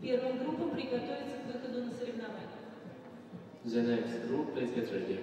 Первым группам приготовиться к выходу на соревнования. The next group, please get ready.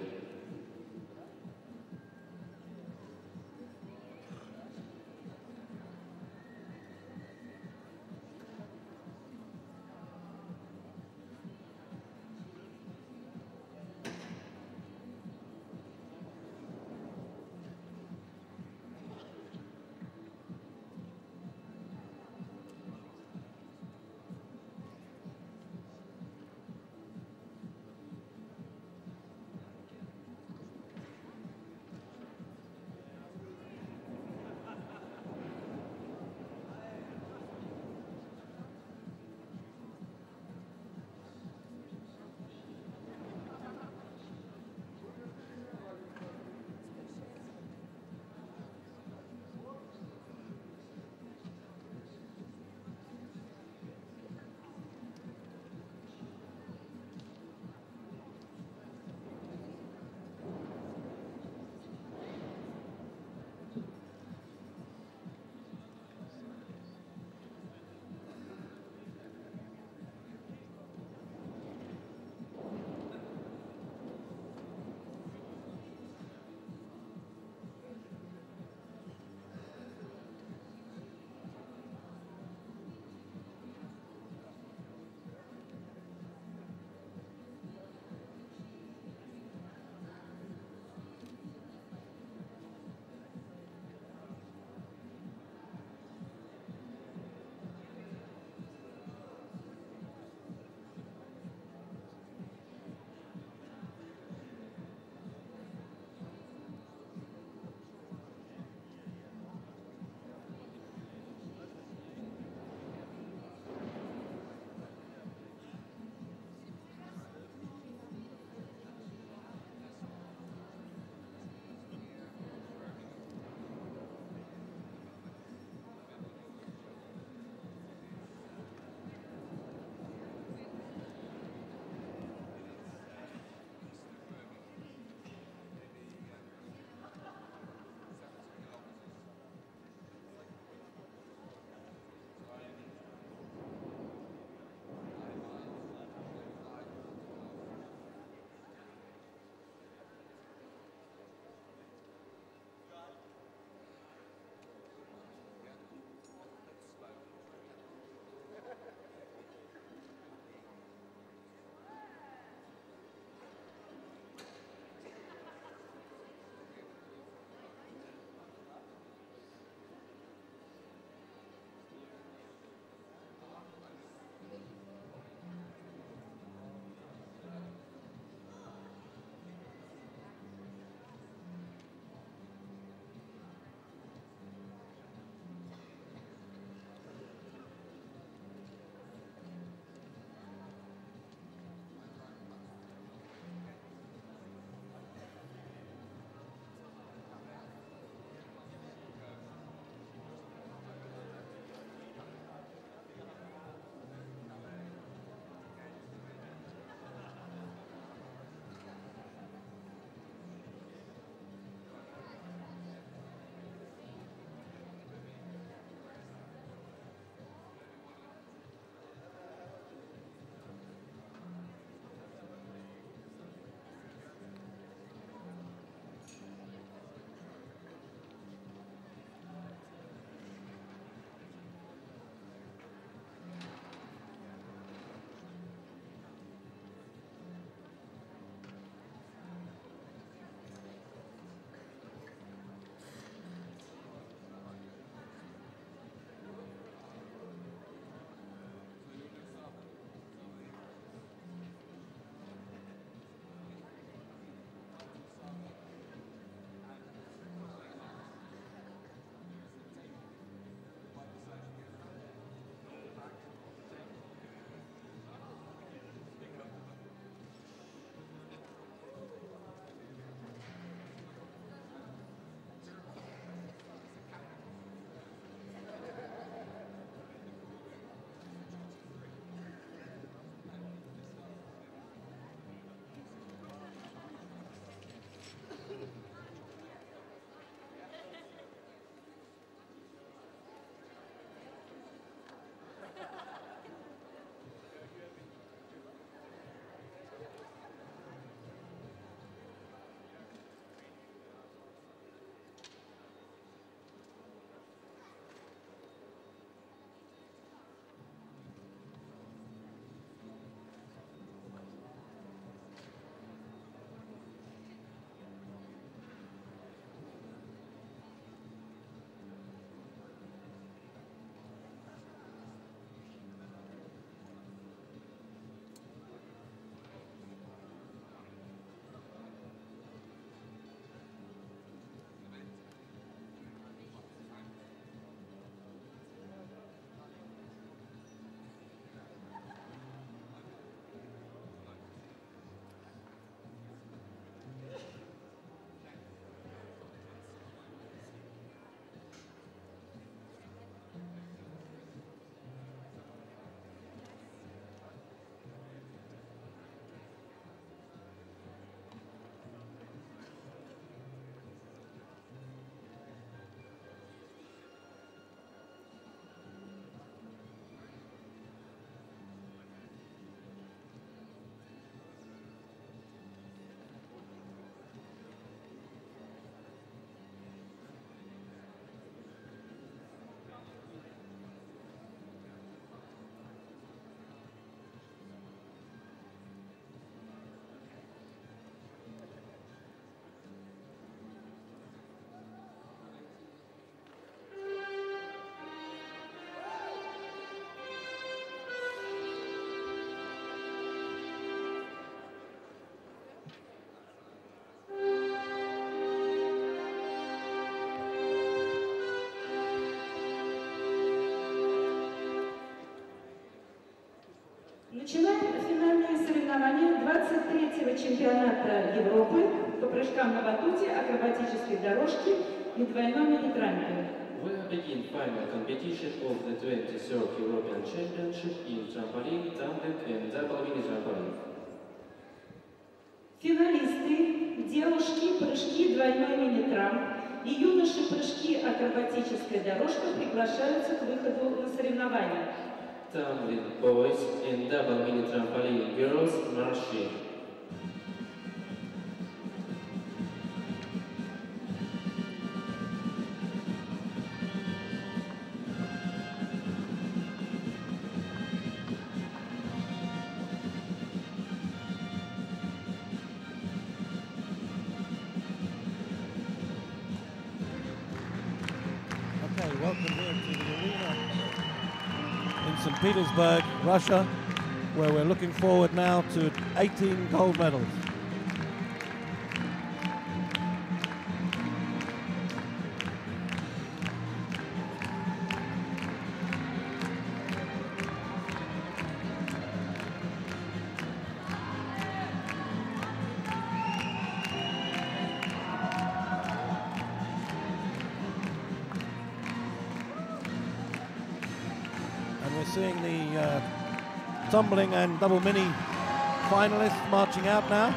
Начинаем финальные соревнования 23-го чемпионата Европы по прыжкам на батуте, акробатической дорожке и двойном мини-трампе. We begin final competition of the 23rd European Championship in trampoline, tumbling and double mini trampoline. Финалисты, девушки, прыжки, двойной мини-трамп и юноши, прыжки, акробатическая дорожка приглашаются к выходу на соревнования. Tumbling boys and double mini trampoline girls marching. Okay, welcome here to the arena in St. Petersburg, Russia, where we're looking forward now to 18 gold medals. And we're seeing the tumbling and double mini finalists marching out now.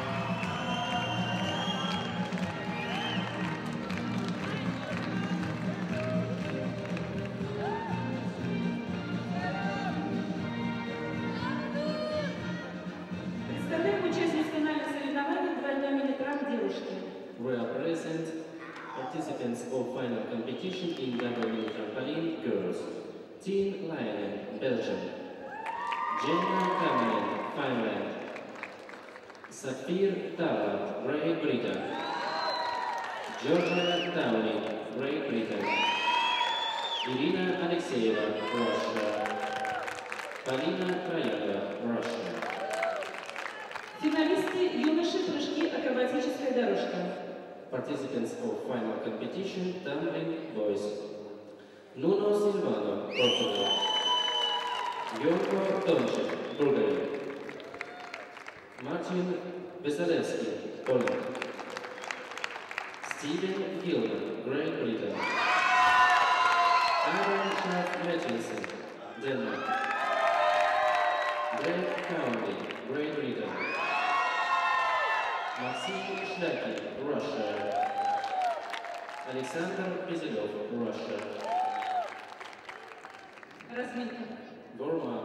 Представляем участниц финальных соревнований двойной мини-трамп девушки. We are present participants of final competition in double mini trampoline girls. Team Lionel, Belgium. Jenna Cameron, Finland. Safir Tara, Great Britain. Georgia Downey, Great Britain. Irina Alexeyeva, Russia. Полина Краева, Russia. Финалисты, юноши, прыжки, акробатическая дорожка. Participants of final competition, tumbling boys. Nuno Silvano, Portugal. Yorko Doncic, Bulgaria. Martin Veselewski, Poland. Steven Gilman, Great Britain. Aaron Schaff-Mattinson, Denmark. Greg County, Great Britain. Maxim Shlakin, Russia. Alexander Bezilov, Russia. Разминка. Gorma.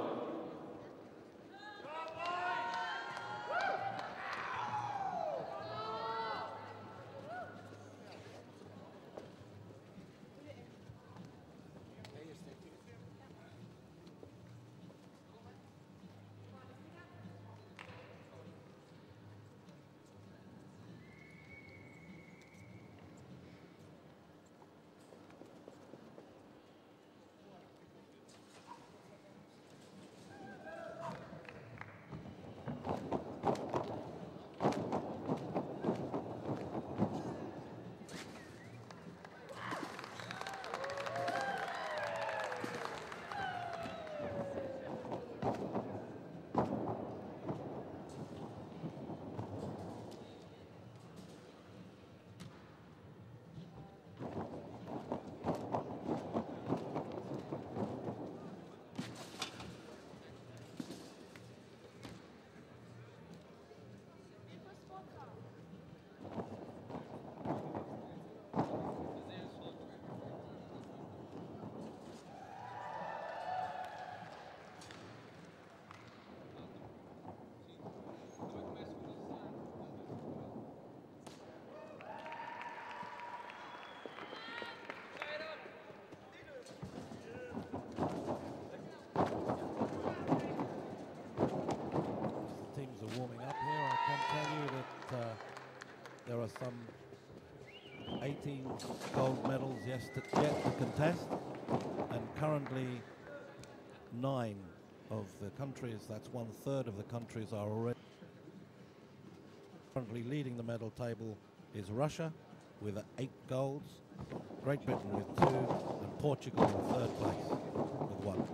There are some 18 gold medals yet to contest, and currently 9 of the countries, that's 1/3 of the countries, are already. Currently leading the medal table is Russia with 8 golds, Great Britain with 2, and Portugal in 3rd place with 1.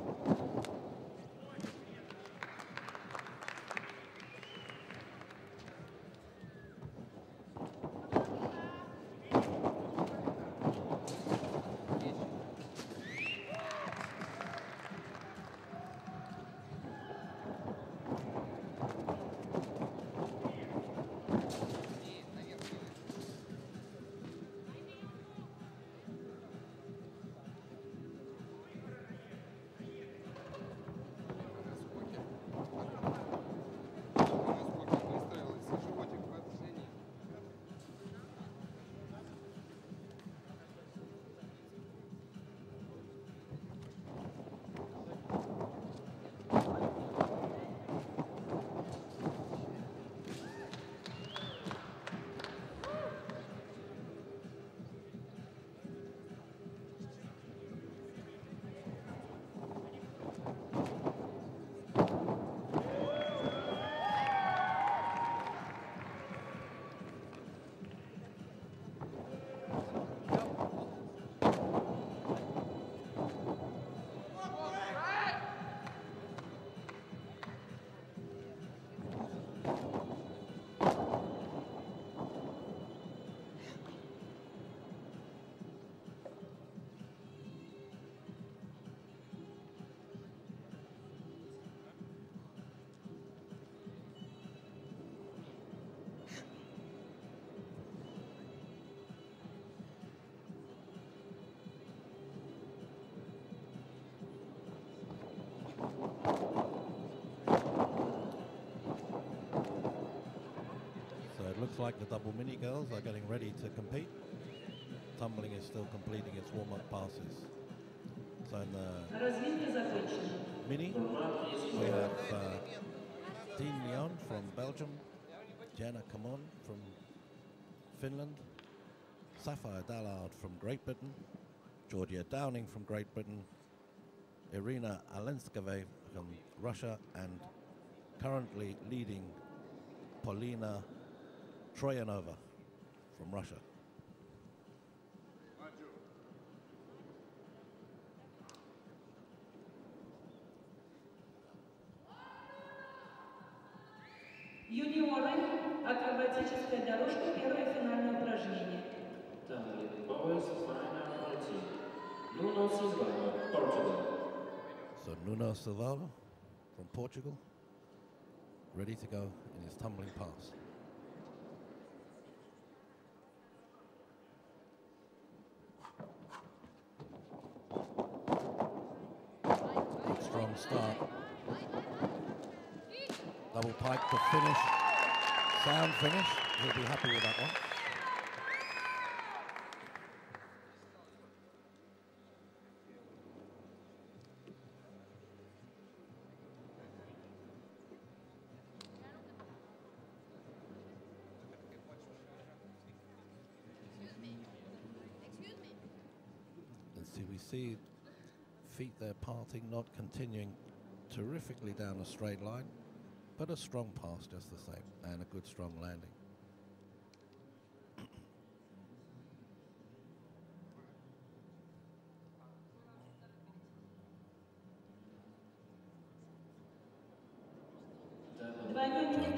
looks like the double mini girls are getting ready to compete. Tumbling is still completing its warm-up passes. So in the Развитие закончено. mini, we have Dean Leon from Belgium, Jenna Camon from Finland, Sapphire Dallard from Great Britain, Georgia Downing from Great Britain, Irina Alenskava from Russia, and currently leading Polina Troyanova from Russia. Юниоры, акробатическая дорожка, первое финальное упражнение. Tumbling boys final routine. Nuno Silva, Portugal. So Nuno Silva from Portugal, ready to go in his tumbling pass. Good strong start. Double pike to finish. Sound finish. He'll be happy with that one. And see, we see feet there parting, not continuing terrifically down a straight line, but a strong pass just the same, and a good strong landing.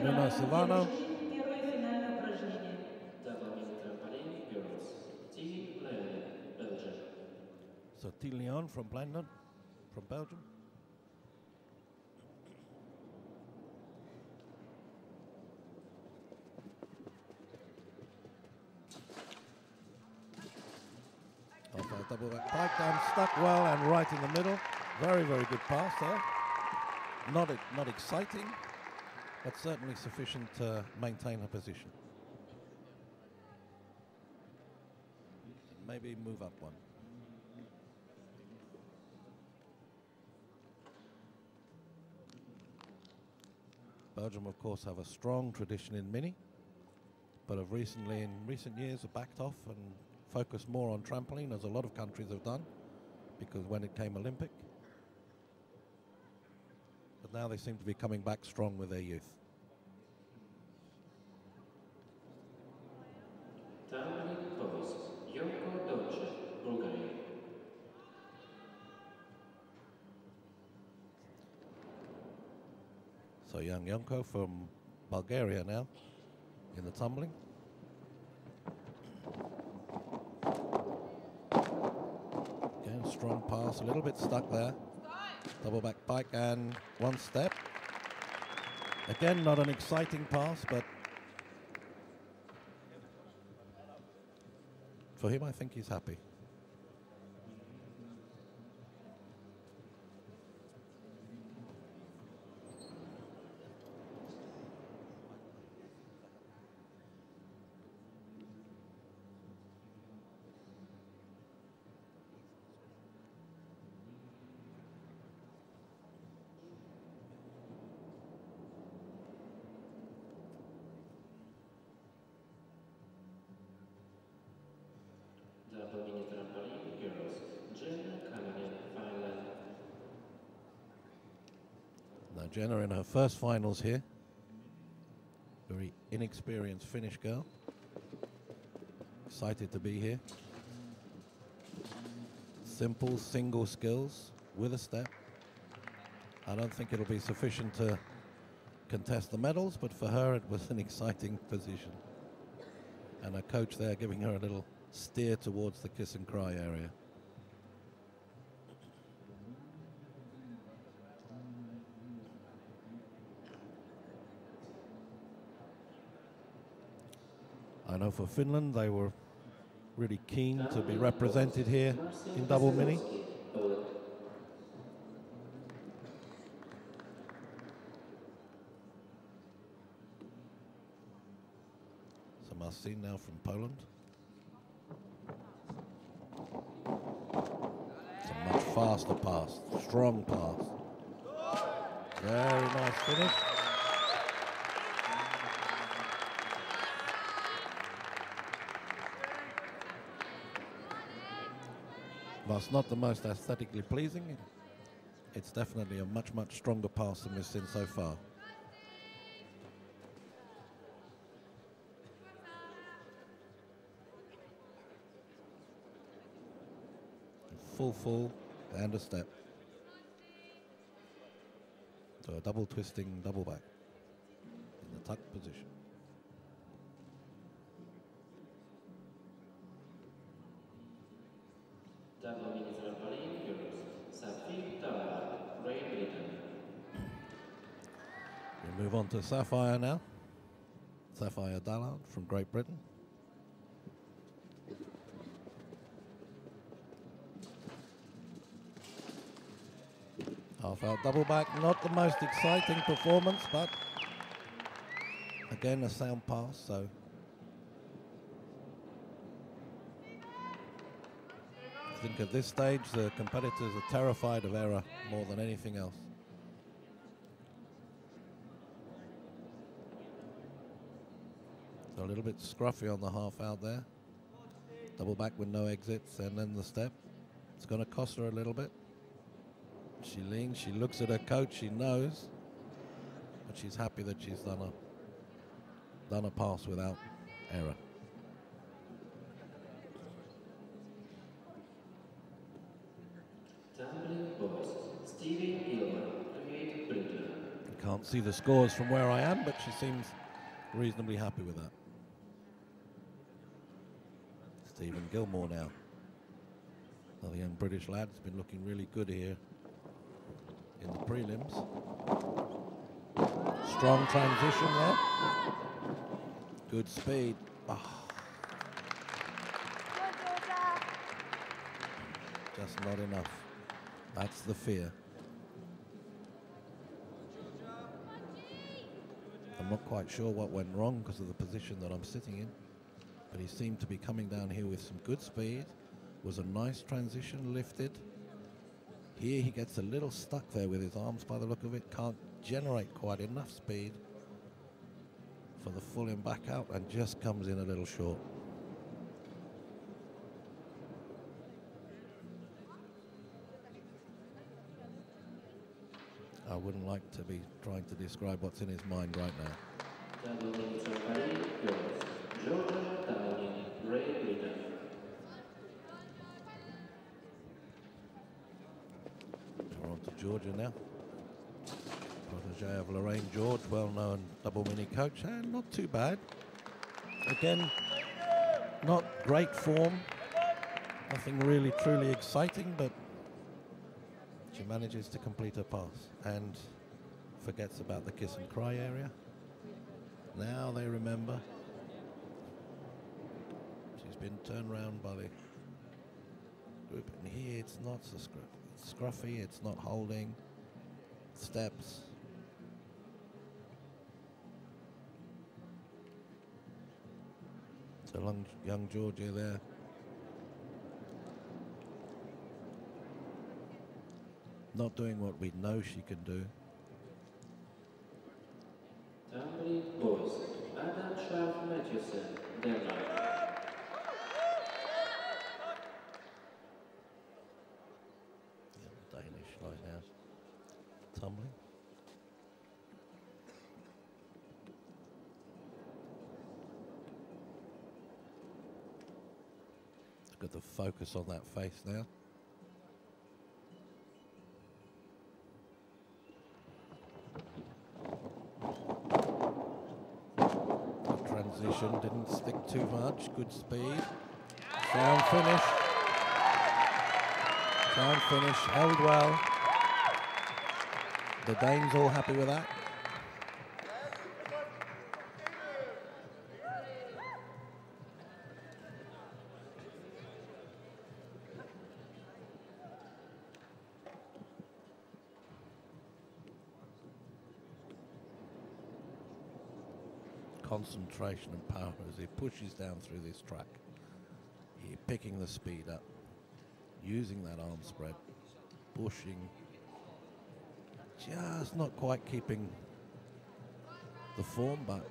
Nuno Silvano. Первое финальное упражнение. Double mini trampoline girls. Team Leon, Belgium. So Till Leon from Blendon, from Belgium. Off a double back pike down, stuck well and right in the middle. Very, very good pass there. Not exciting, but certainly sufficient to maintain her position. Maybe move up one. Belgium, of course, have a strong tradition in mini, but in recent years, have backed off and focused more on trampoline, as a lot of countries have done, because when it came Olympic. But now they seem to be coming back strong with their youth. Tumbling boys. Yoko Dolce, Bulgaria. So young Yonko from Bulgaria now in the tumbling. Again, strong pass, a little bit stuck there. Double back pike and one step. Again, not an exciting pass, but for him, I think he's happy. Double mini trampoline girls. Jenna Cameron, Finland. Now Jenna in her first finals here. Very inexperienced Finnish girl. Excited to be here. Simple single skills with a step. I don't think it'll be sufficient to contest the medals, but for her it was an exciting position. And her coach there giving her a little steer towards the kiss and cry area. I know for Finland they were really keen to be represented here in double mini. Marcin now from Poland. It's a much faster pass, strong pass. Very nice finish. While it's not the most aesthetically pleasing, it's definitely a much, much stronger pass than we've seen so far. Full, and a step. So a double twisting, double back in the tuck position. Double mini trampoline girls. Safie Dallard, Great Britain. We move on to Sapphire now. Sapphire Dallard from Great Britain. Half out double back, not the most exciting performance, but again a sound pass, so I think at this stage the competitors are terrified of error more than anything else. So a little bit scruffy on the half out there. Double back with no exits and then the step. It's going to cost her a little bit. She leans, she looks at her coach, she knows, but she's happy that she's done a pass without error. Tumbling boys. Stevie Gilman, Great Britain. Can't see the scores from where I am, but she seems reasonably happy with that. Stephen Gilmore now. Another young British lad has been looking really good here in the prelims. Strong transition there. Good speed. Oh. Just not enough. That's the fear. I'm not quite sure what went wrong because of the position that I'm sitting in, but he seemed to be coming down here with some good speed. Was a nice transition, lifted. Here he gets a little stuck there with his arms by the look of it. Can't generate quite enough speed for the full in back out and just comes in a little short. I wouldn't like to be trying to describe what's in his mind right now. Double mini trampoline girls. Georgia Downing, Great Britain. We're on to Georgia now. Protege of Lorraine George, well-known double mini coach, and not too bad. Again, not great form, nothing really truly exciting, but she manages to complete her pass and forgets about the kiss and cry area. Now they remember. She's been turned around by the group, and here it's not so scruffy, it's not holding, steps. So young Georgia there. Not doing what we know she can do. Tumbling boys. Adam Scharf Matthewson, Denmark. Yeah, Danish right now. Tumbling. Look at the focus on that face now. Transition didn't stick too much. Good speed. Sound finish. Sound finish. Held well. The Danes all happy with that. concentration and power as he pushes down through this track. He's picking the speed up, using that arm spread, pushing, just not quite keeping the form, but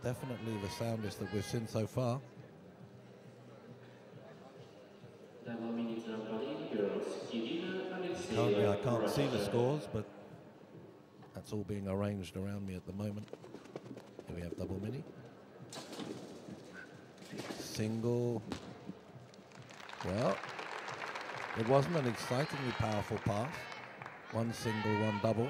definitely the soundest that we've seen so far. Currently I can't see the scores, but that's all being arranged around me at the moment. Here we have double mini. Single. Well, it wasn't an excitingly powerful pass. One single, one double.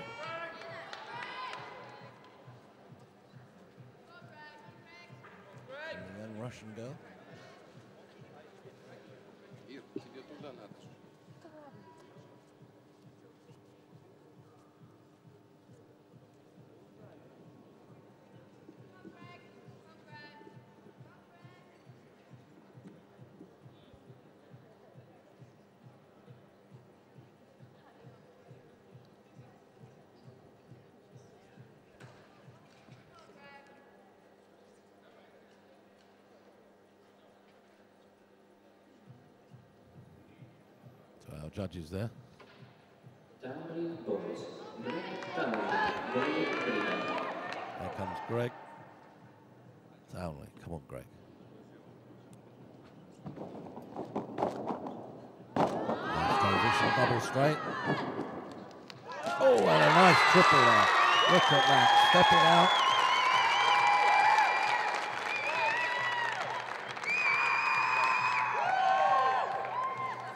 And the young Russian girl. Our judges there. There comes Greg Townley. Come on, Greg. Nice transition, double straight. Oh, and a nice triple there. Look at that, stepping out.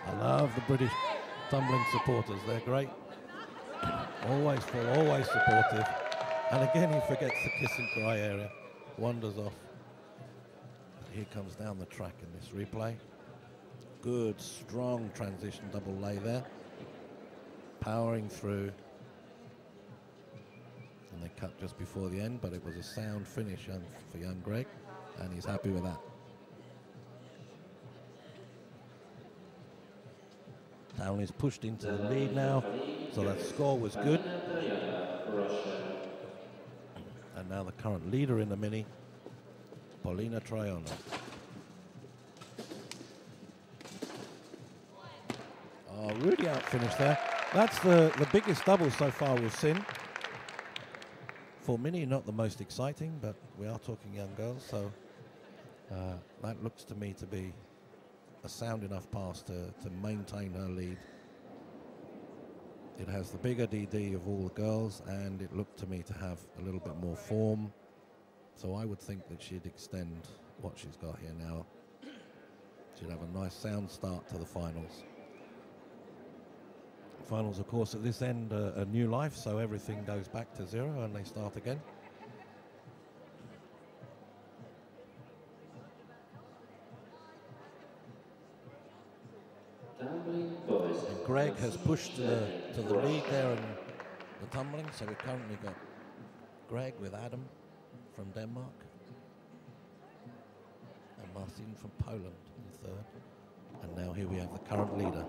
I love the British tumbling supporters, they're great. Always full, always supportive. And again, he forgets the kiss and cry area, wanders off. But here comes down the track in this replay. Good, strong transition double lay there. Powering through. And they cut just before the end, but it was a sound finish for young Greg, and he's happy with that. Townley's pushed into the lead now, so that score was good. And now the current leader in the mini, Polina Troiano. Oh, really outfinished there. That's the biggest double so far we've seen. For mini, not the most exciting, but we are talking young girls, so that looks to me to be a sound enough pass to maintain her lead. It has the bigger DD of all the girls, and it looked to me to have a little bit more form. So I would think that she'd extend what she's got here now. She'd have a nice sound start to the finals. Finals, of course, at this end, a new life, so everything goes back to zero and they start again. And Greg has pushed to the lead there in the tumbling, so we've currently got Greg with Adam from Denmark and Marcin from Poland in third. And now here we have the current leader.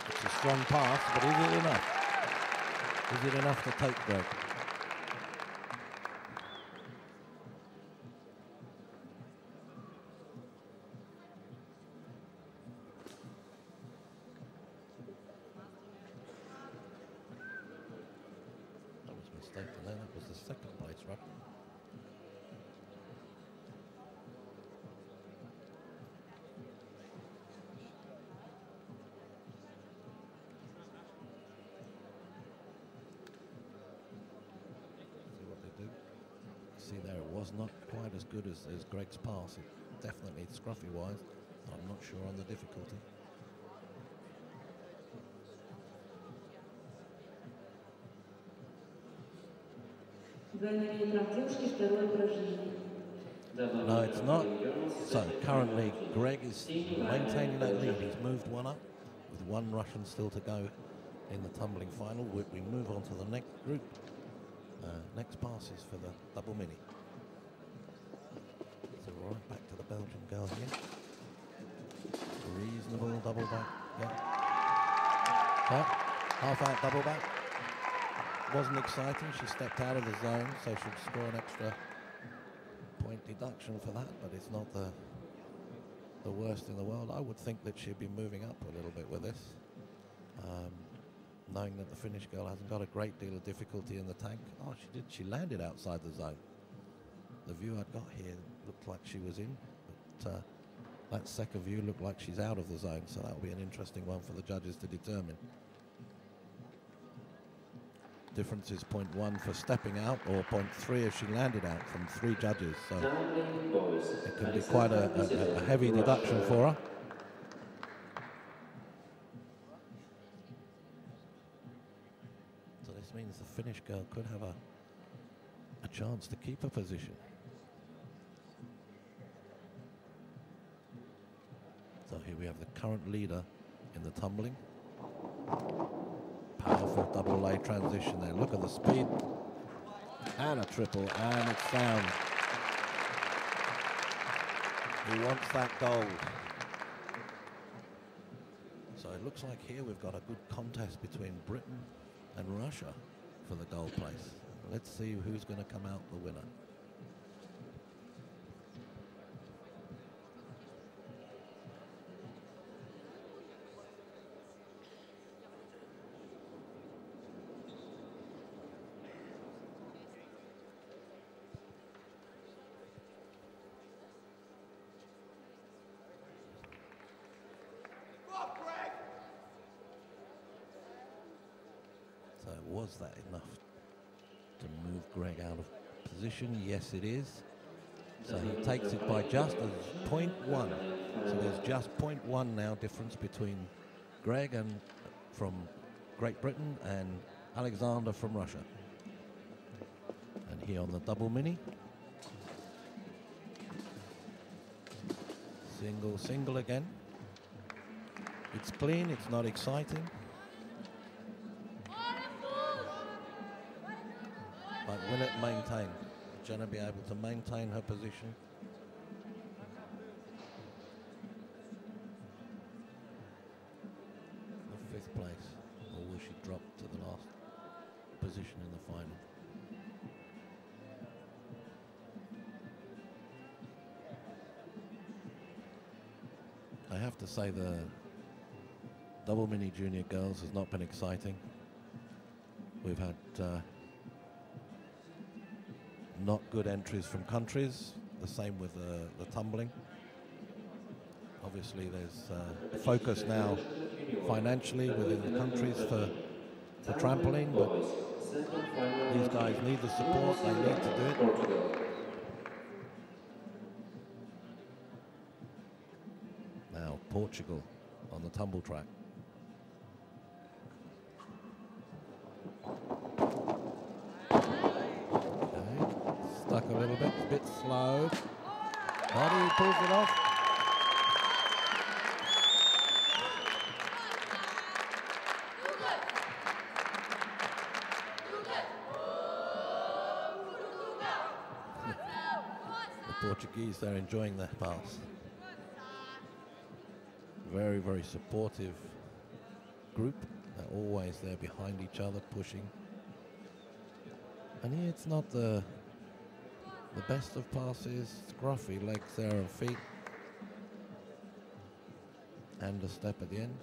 It's a strong pass, but is it enough? Is it enough to take Greg? That was the second place, right? See what they do. See there, it was not quite as good as Greg's pass. It definitely scruffy wise. I'm not sure on the difficulty. No, it's not. So currently Greg is maintaining that lead. He's moved one up with one Russian still to go in the tumbling final. We move on to the next group. Next passes for the double mini. So we're right back to the Belgian girl here. Reasonable double back. Yeah. Half out double back. wasn't exciting. She stepped out of the zone, so she'll score an extra point deduction for that, but it's not the worst in the world. I would think that she'd be moving up a little bit with this, knowing that the Finnish girl hasn't got a great deal of difficulty in the tank. Oh, she did. She landed outside the zone. The view I'd got here looked like she was in, but that second view looked like she's out of the zone, so that'll be an interesting one for the judges to determine. Difference is 0.1 for stepping out, or 0.3 if she landed out from 3 judges. So it can be quite a heavy deduction for her. So this means the Finnish girl could have a chance to keep a position. So here we have the current leader in the tumbling. Powerful double lay transition there. Look at the speed. And a triple, and it's down. He wants that gold. So it looks like here we've got a good contest between Britain and Russia for the gold place. Let's see who's going to come out the winner. Was that enough to move Greg out of position? Yes, it is. So he takes it by just as 0.1. So there's just 0.1 now difference between Greg and from Great Britain and Alexander from Russia. And here on the double mini. Single, single again. It's clean, it's not exciting. But will it maintain? Jenna be able to maintain her position? The 5th place, or will she drop to the last position in the final? I have to say the double mini junior girls has not been exciting. We've had not good entries from countries, the same with the tumbling. Obviously there's focus now financially within the countries for trampoline, but these guys need the support, they need to do it. Now Portugal on the tumble track. Stuck a little bit slow. But he pulls it off. The Portuguese, they're enjoying their pass. Very, very supportive group. They're always there behind each other, pushing. And here it's not the best of passes, scruffy legs there and feet. And a step at the end.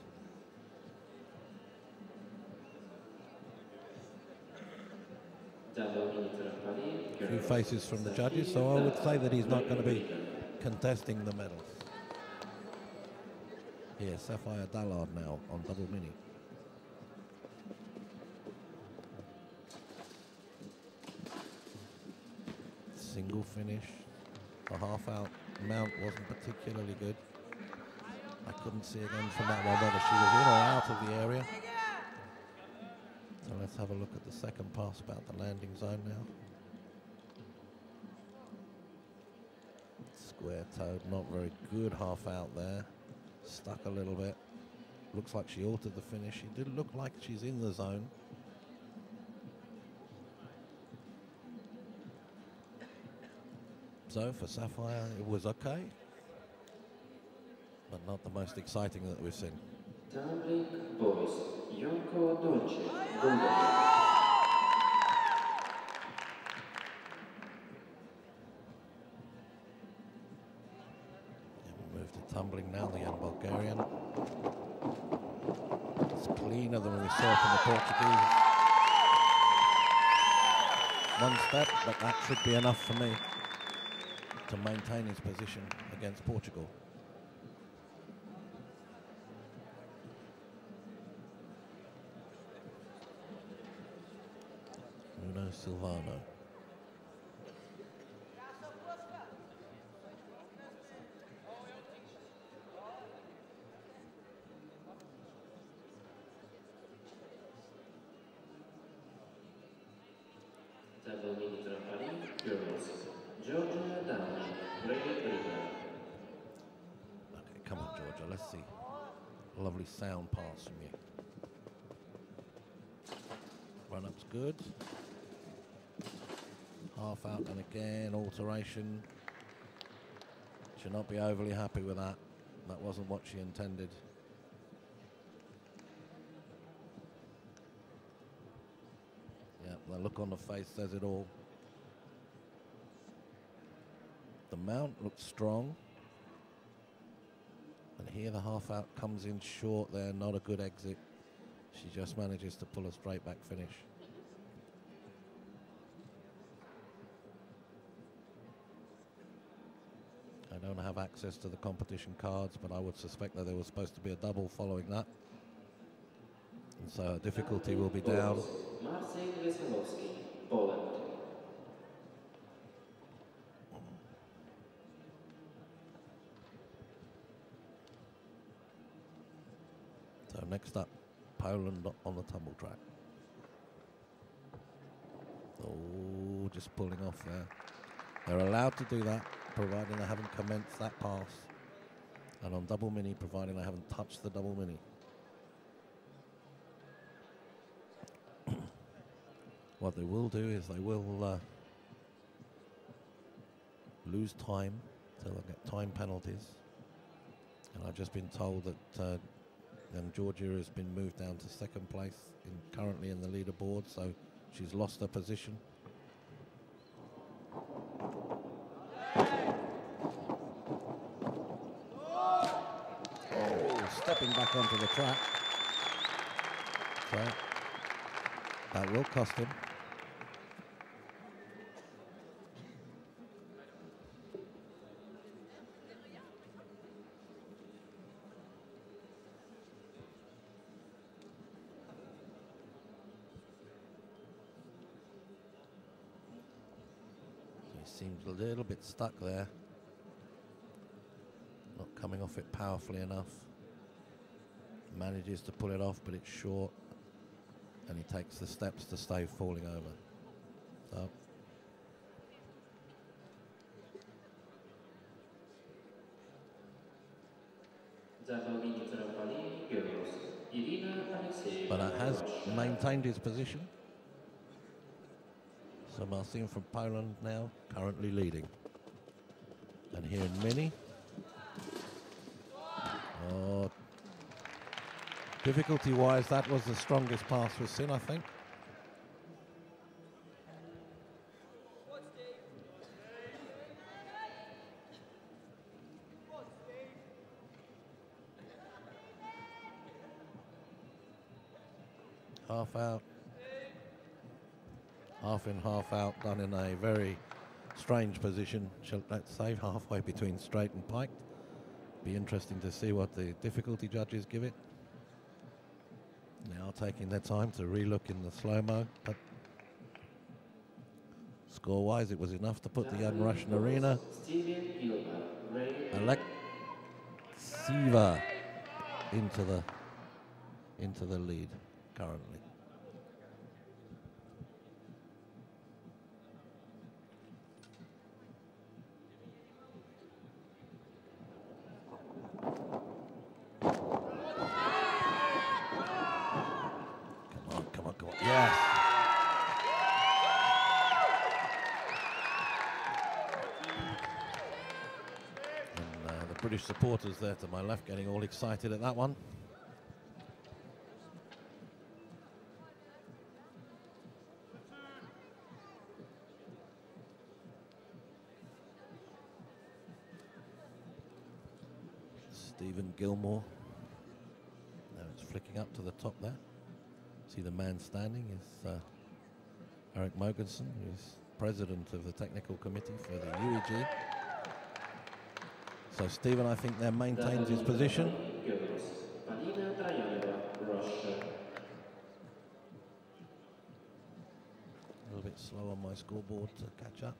A few faces from the judges, so I would say that he's not going to be contesting the medals. Here, Sapphire Dallard now on double mini. Single finish. The half out mount wasn't particularly good. I couldn't see again from that one whether she was in or out of the area. So let's have a look at the second pass about the landing zone now. Square toed, not very good half out there. Stuck a little bit. Looks like she altered the finish. She did look like she's in the zone. So for Sapphire, it was okay, but not the most exciting that we've seen. Tumbling boys, Jonko Dončić, Bulgaria. tumbling now, the young Bulgarian. It's cleaner than we saw from the Portuguese. One step, but that should be enough for me to maintain his position against Portugal. Bruno Silvano. Double mini trampoline, girls. Georgia Downey, Great Britain. Okay, come on, Georgia, let's see. Lovely sound pass from you. Run-up's good. Half out and again, alteration. Should not be overly happy with that. That wasn't what she intended. Yeah, the look on the face says it all. The mount looks strong. And here the half out comes in short there, not a good exit. She just manages to pull a straight back finish. I don't have access to the competition cards, but I would suspect that there was supposed to be a double following that. And so difficulty will be down. Marcin Wesolowski, Poland. So next up, Poland on the tumble track. Oh, just pulling off there. They're allowed to do that, providing they haven't commenced that pass. And on double mini, providing they haven't touched the double mini. What they will do is they will lose time, so they'll get time penalties. And I've just been told that Georgia has been moved down to second place, currently in the leaderboard, so she's lost her position. Oh, stepping back onto the track. So that will cost him. Seems a little bit stuck there. Not coming off it powerfully enough. Manages to pull it off, but it's short. And he takes the steps to stay falling over. So. But has maintained his position. So Marcin from Poland now currently leading. And here in mini. Oh, difficulty-wise, that was the strongest pass for Sin, I think. Half out. Half in, half out, done in a very strange position, let's say, halfway between straight and piked. Be interesting to see what the difficulty judges give it. Now taking their time to relook in the slow-mo, but score-wise it was enough to put the young Russian Arena Alexieva into the lead currently. Yes. And the British supporters there to my left getting all excited at that one. Stephen Gilmore. Now it's flicking up to the top there. See the man standing is Eric Mogensen, who's president of the technical committee for the UEG. So Stephen, I think there maintains his position. A little bit slow on my scoreboard to catch up.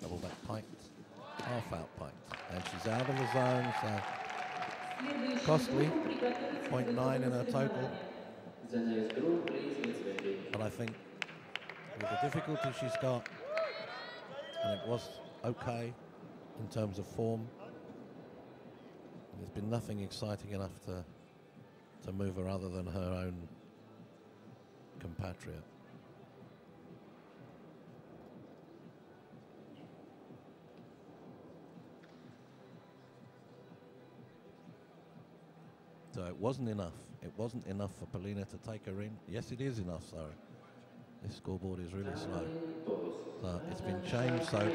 Double back piked, half out piked, and she's out of the zone, so costly, 0.9 in her total. But I think with the difficulty she's got, and it was okay in terms of form, there's been nothing exciting enough to move her other than her own compatriot. So it wasn't enough. It wasn't enough for Polina to take her in. Yes, it is enough, sorry. This scoreboard is really slow. So it's been changed. So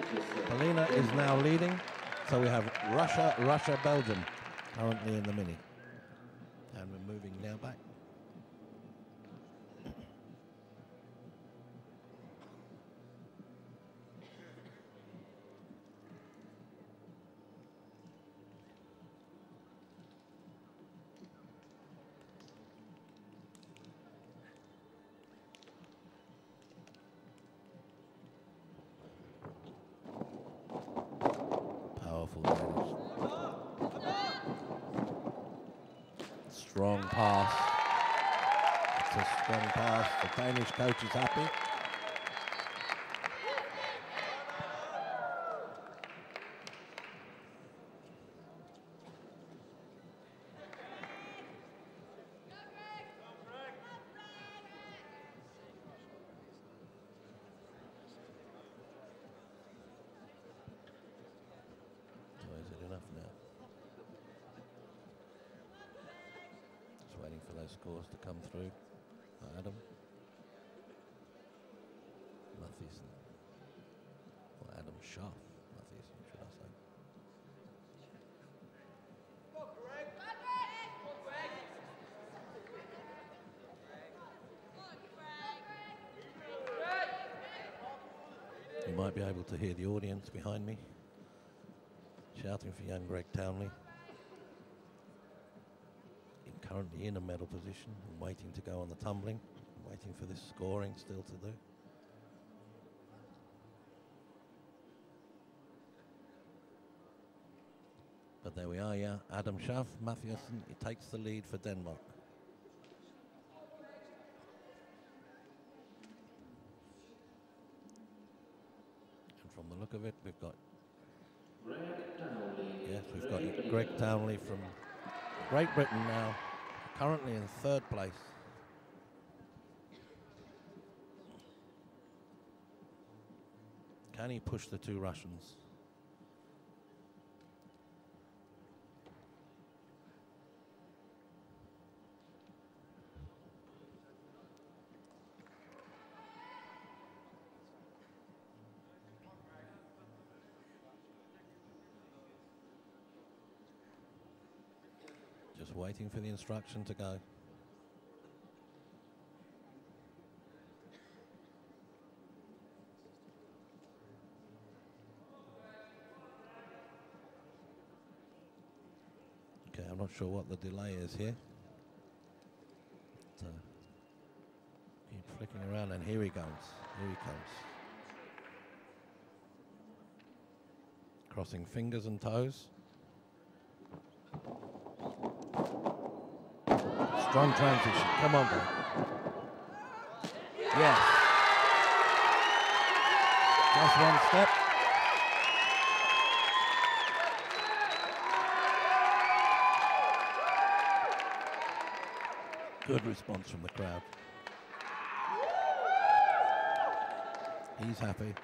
Polina is now leading. So we have Russia, Belgium currently in the mini. And we're moving now back. Strong pass. It's a strong pass. The Danish coach is happy. So is it enough now? Waiting for those scores to come through. Adam Mathiesen, or Adam Schaff Mathiesen, should I say? You might be able to hear the audience behind me shouting for young Greg Townley. Currently in a medal position and waiting to go on the tumbling, waiting for this scoring still to do. But there we are, yeah. Adam Schaff Mathiesen, he takes the lead for Denmark. And from the look of it, we've got Greg Townley from Great Britain now, currently in third place. Can he push the two Russians? Just waiting for the instruction to go. Okay, I'm not sure what the delay is here. But, keep flicking around, and here he goes. Here he comes. Crossing fingers and toes. Strong transition. Come on, boy. Yes. Just one step. Good response from the crowd. He's happy.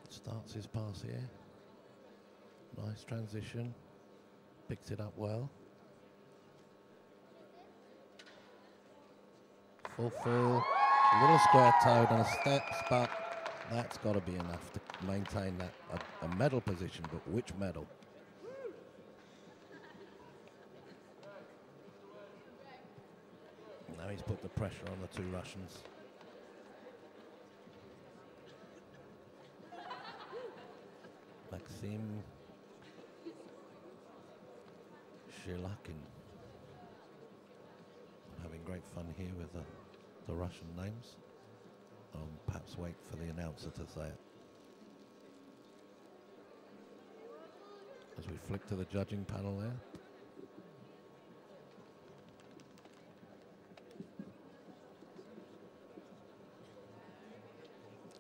Starts his pass here. Nice transition. Picks it up well. Full, little square toed and a steps, but That's got to be enough to maintain that a medal position, but which medal? Now he's put the pressure on the two Russians. Maxim Shilakin. I'm having great fun here with the Russian names. I'll perhaps wait for the announcer to say it. As we flick to the judging panel there.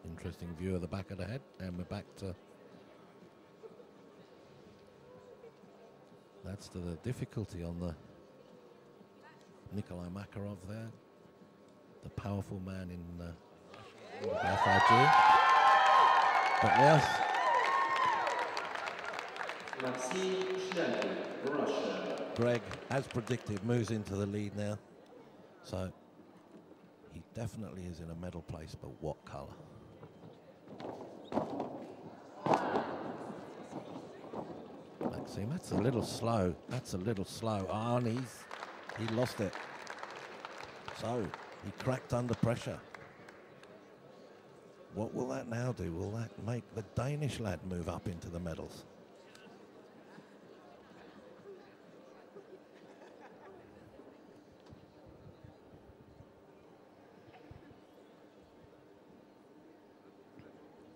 Interesting view of the back of the head, and we're back to... That's to the difficulty on the Nikolai Makarov there, the powerful man in the FIG. But yes, Maxim Shilakin, Russia. Greg, as predicted, moves into the lead now. So he definitely is in a medal place, but what colour? Maxim, that's a little slow. That's a little slow. Ah, and he lost it. So he cracked under pressure. What will that now do? Will that make the Danish lad move up into the medals?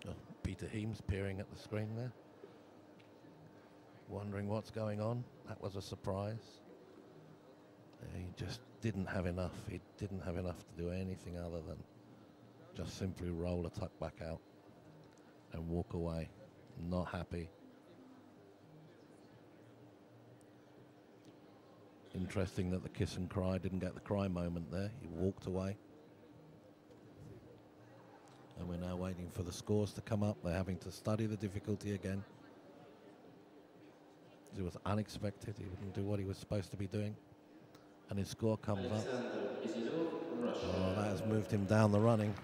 Oh, Peter Heems peering at the screen there, wondering what's going on. That was a surprise. He just didn't have enough. He didn't have enough to do anything other than just simply roll a tuck back out and walk away. Not happy. Interesting that the kiss and cry didn't get the cry moment there. He walked away. And we're now waiting for the scores to come up. They're having to study the difficulty again. It was unexpected. He didn't do what he was supposed to be doing. And his score comes up. Oh, that has moved him down the running.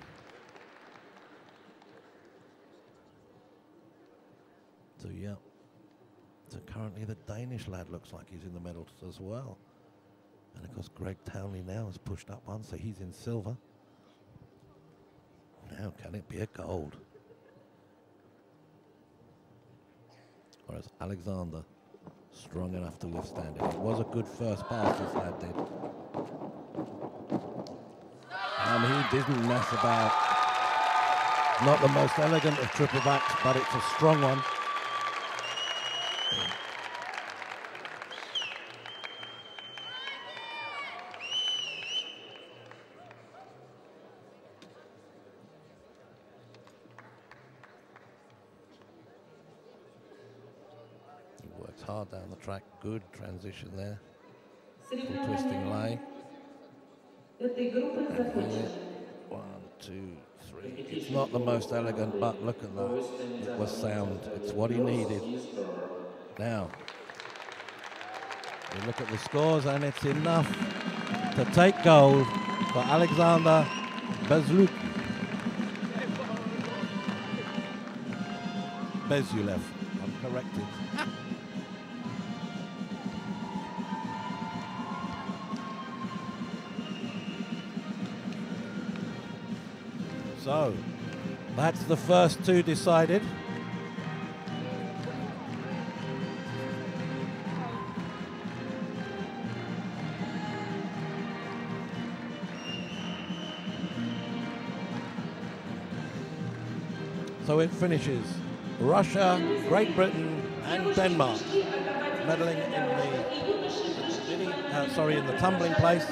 So, yeah. So currently the Danish lad looks like he's in the medals as well. And of course Greg Townley now has pushed up one, so he's in silver. Now can it be a gold? Whereas Alexander strong enough to withstand it. It was a good first pass this lad did. And he didn't mess about. Not the most elegant of triple backs, but it's a strong one. Hard down the track, good transition there. Full twisting lay. And here, 1, 2, 3. It's not the most elegant, but look at that. It was sound. It's what he needed. Now, we look at the scores, and it's enough to take gold for Alexander Bezyulev. Bezyulev, I'm corrected. So, that's the first two decided. So it finishes Russia, Great Britain, and Denmark medaling in the tumbling place.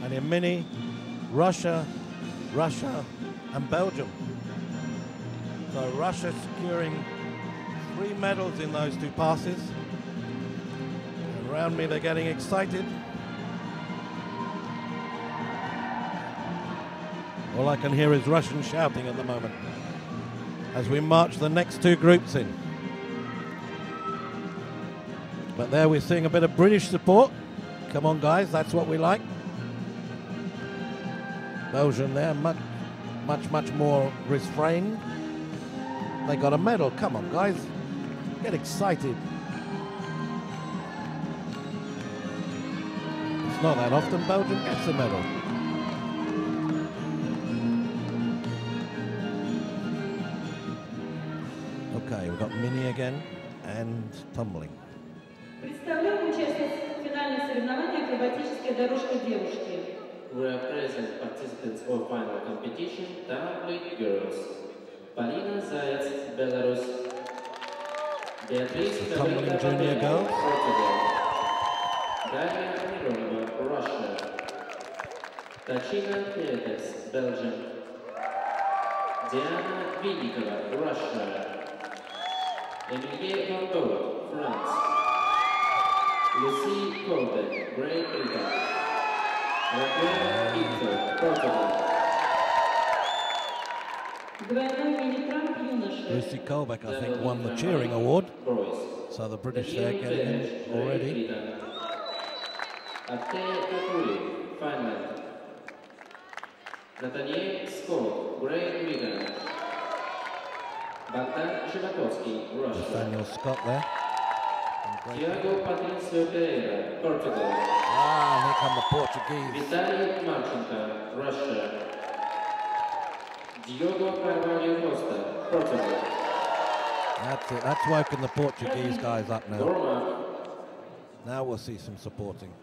And in mini, Russia, and Belgium. So Russia securing 3 medals in those 2 passes. And around me, they're getting excited. All I can hear is Russian shouting at the moment as we march the next 2 groups in. But there we're seeing a bit of British support. Come on, guys, that's what we like. Belgium there, much more restrained. They got a medal. Come on, guys, get excited. It's not that often Belgium gets a medal. Okay, we've got mini again and tumbling. Представляем участниц финальных соревнований акробатическая дорожка девушки. We are present participants of final competition, tumbling girls. Polina Zayats, Belarus. Beatrice Tumbling junior girls. Portugal. Daria Mironova, Russia. Tachina Kietes, Belgium. Diana Vinikova, Russia. Emilie Van Gogh, France. Lucie Colbeck, Great Britain. Raquel Pinto, Portugal. Двойной мини-трамп юноши. Lucy Colbeck, I think, won the cheering award. So the British there getting in already. Ate Kakuri, Finland. Nathaniel Scott, Great Britain. Bogdan Shivakovsky, Russia. Nathaniel Scott there. Thiago Patricio Pereira, Portugal. Ah, here come the Portuguese. Vitaly Marchenko, Russia. Diogo Carvalho Costa, Portugal. That's it. That's woken the Portuguese guys up now. Norma. Now we'll see some supporting.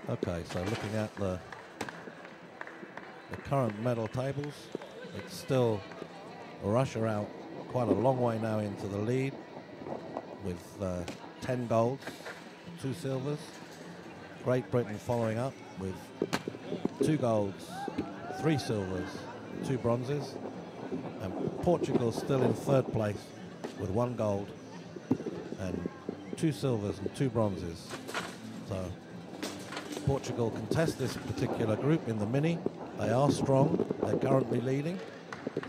Okay, so looking at the current medal tables, it's still Russia out quite a long way now into the lead with 10 golds, 2 silvers. Great Britain following up with 2 golds, 3 silvers, 2 bronzes, and Portugal still in 3rd place with 1 gold and 2 silvers and 2 bronzes. So Portugal contest this particular group in the mini. They are strong, they're currently leading,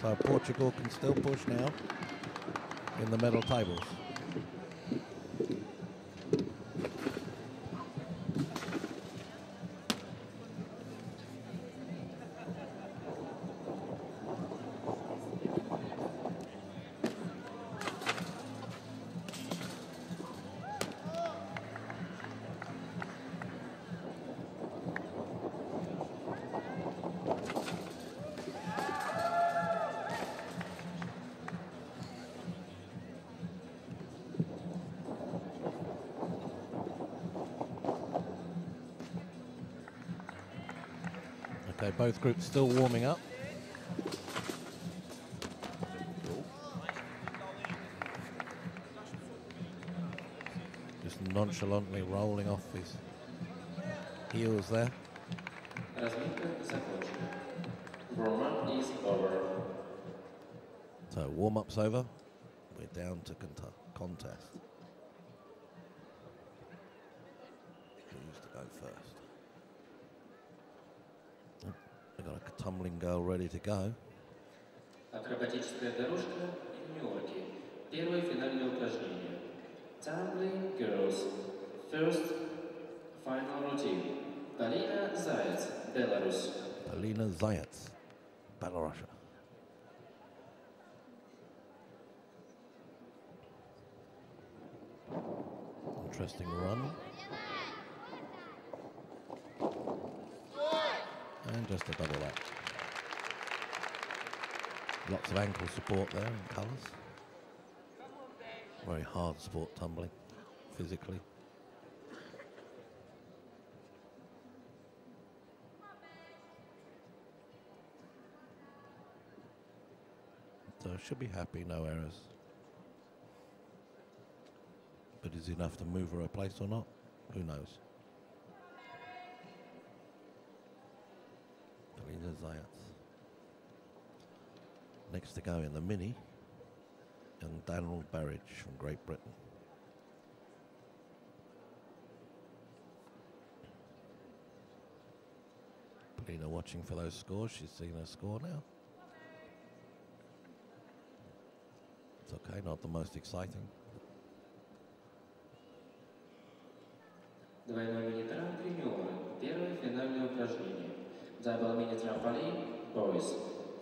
so Portugal can still push now in the medal tables. Okay, both groups still warming up. Just nonchalantly rolling off his heels there. Разминка закончена. Warm-up is over. So warm-up's over. We're down to contest. Who's to go first? Oh, we've got a tumbling girl ready to go. Акробатическая дорожка юниорки. Первое финальное упражнение. Tumbling girls. First final routine. Polina Zayats, Belarus. Polina Zayats, Belarus. Interesting run. And just a double up. Lots of ankle support there in colours. Very hard sport, tumbling, physically. So should be happy, no errors. But is it enough to move her a place or not? Who knows? Polina Zayats. Next to go in the mini, and Daniel Burridge from Great Britain. Polina watching for those scores. She's seen her score now. It's okay, not the most exciting. Двойной мини-трамп юниоры. Первое финальное упражнение. Double mini-trampoline, boys.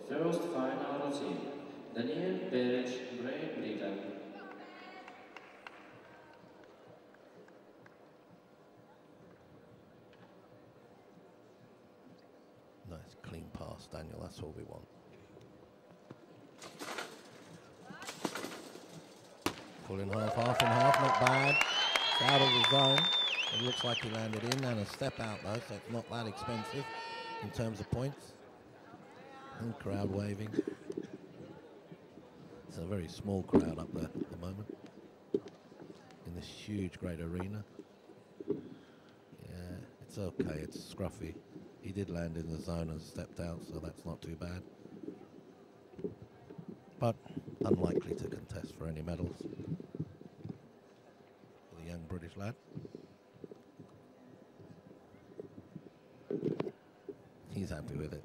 First final routine. Daniel Burridge, Great Britain. Nice clean pass, Daniel, that's all we want. Full in half in half, not bad. It's out of the zone. It looks like he landed in and a step out though, so it's not that expensive in terms of points. And crowd waving. It's a very small crowd up there at the moment in this huge great arena. Yeah, it's okay, it's scruffy. He did land in the zone and stepped out, so that's not too bad. But unlikely to contest for any medals. The young British lad. He's happy with it.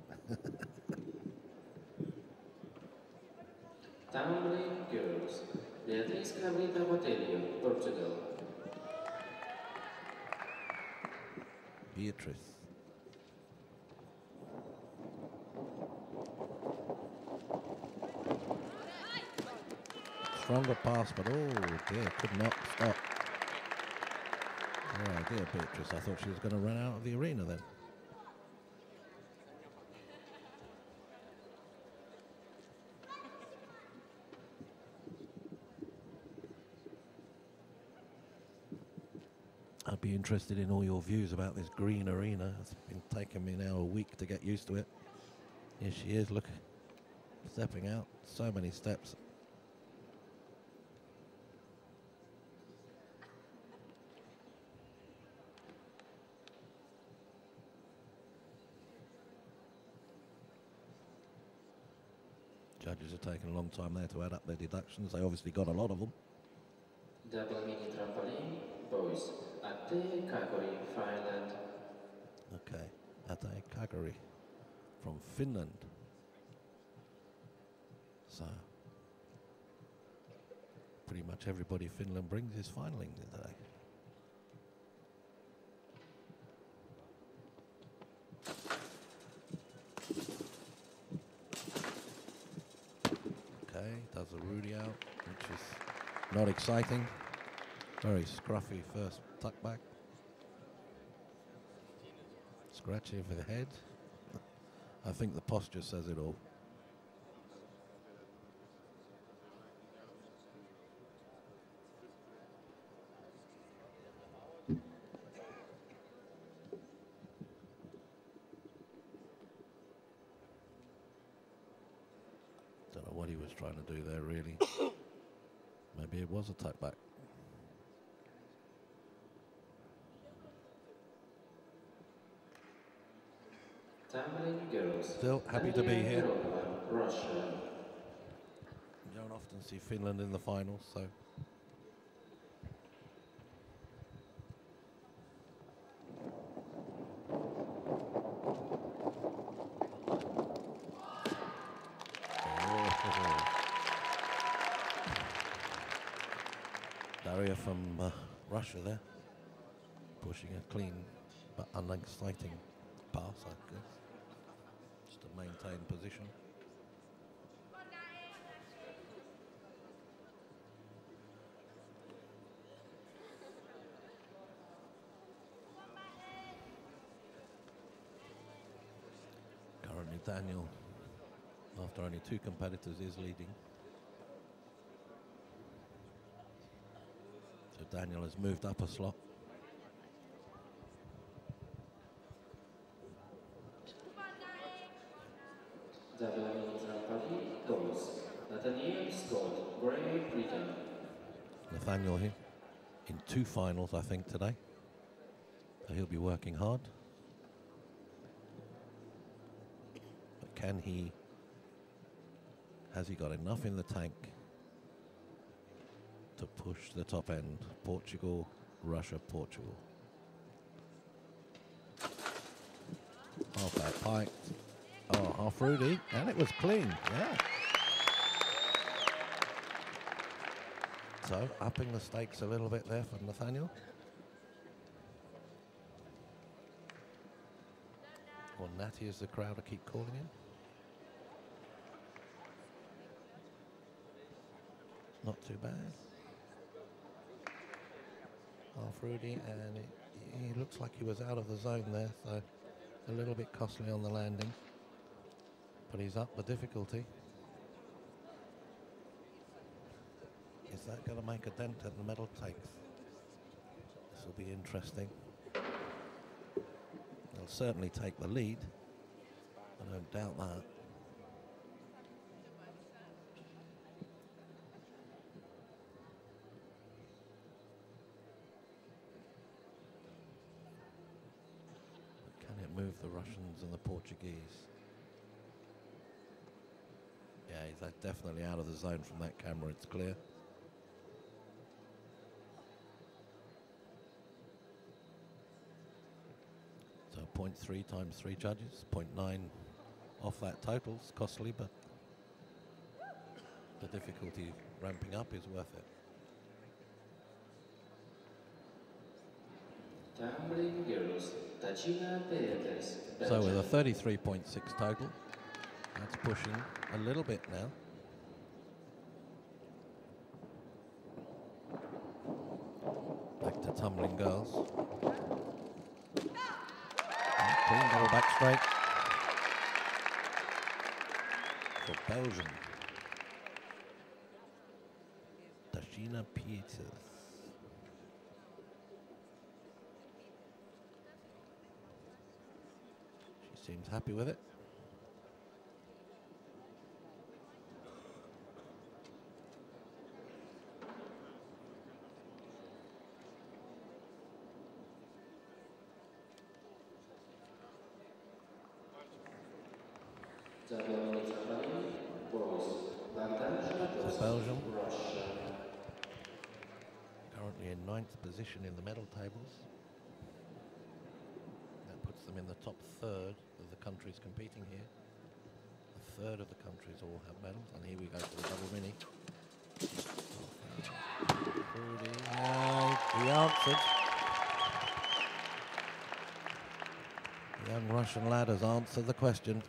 Tumbling girls. Beatriz Cabrita Botelho, Portugal. Beatrice. Stronger pass, but oh dear, could not stop. Oh dear, Beatrice. I thought she was going to run out of the arena then. I'd be interested in all your views about this green arena. It's been taking me now a week to get used to it. Here she is, look, stepping out. So many steps. Judges are taking a long time there to add up their deductions. They obviously got a lot of them. Double mini trampoline, boys. Ate Kakori, Finland. Okay, Ate Kagari from Finland. So, pretty much everybody Finland brings is finaling today. Okay, does a Rudy out, which is not exciting. Very scruffy first tuck back. Scratchy for the head. I think the posture says it all. Don't know what he was trying to do there, really. Maybe it was a tuck back. Tumbling girls. Still happy to be Daniela here. Petrova, Russia. You don't often see Finland in the finals, so. Daria from Russia there, pushing a clean but unexciting pass, I guess, just to maintain position. Currently Daniel, after only 2 competitors, is leading. So Daniel has moved up a slot. Goals. Nathaniel Scott, Great Britain. Nathaniel here in 2 finals, I think, today. So he'll be working hard. But has he got enough in the tank to push the top end? Portugal, Russia, Portugal. Half that pike. Oh, half Rudy, and it was clean, yeah. So, upping the stakes a little bit there for Nathaniel. Or Natty, as the crowd will keep calling him. Not too bad. Half Rudy, and he looks like he was out of the zone there, so a little bit costly on the landing. But he's up the difficulty. Is that going to make a dent at the medal takes? This will be interesting. They'll certainly take the lead. I don't doubt that. But can it move the Russians and the Portuguese? Yeah, he's definitely out of the zone from that camera, it's clear. So 0.3 times 3 judges, 0.9 off that total. It's costly, but the difficulty ramping up is worth it. Tumbling girls, Tachina Perez. So with a 33.6 total, that's pushing a little bit now. Back to tumbling girls. Clean double back straight for Belgium. Tachina Pieters. She seems happy with it. So Belgium, currently in 9th position in the medal tables. That puts them in the top 3rd of the countries competing here. A 3rd of the countries all have medals, and here we go for the double mini. He answered. The young Russian lad has answered the question.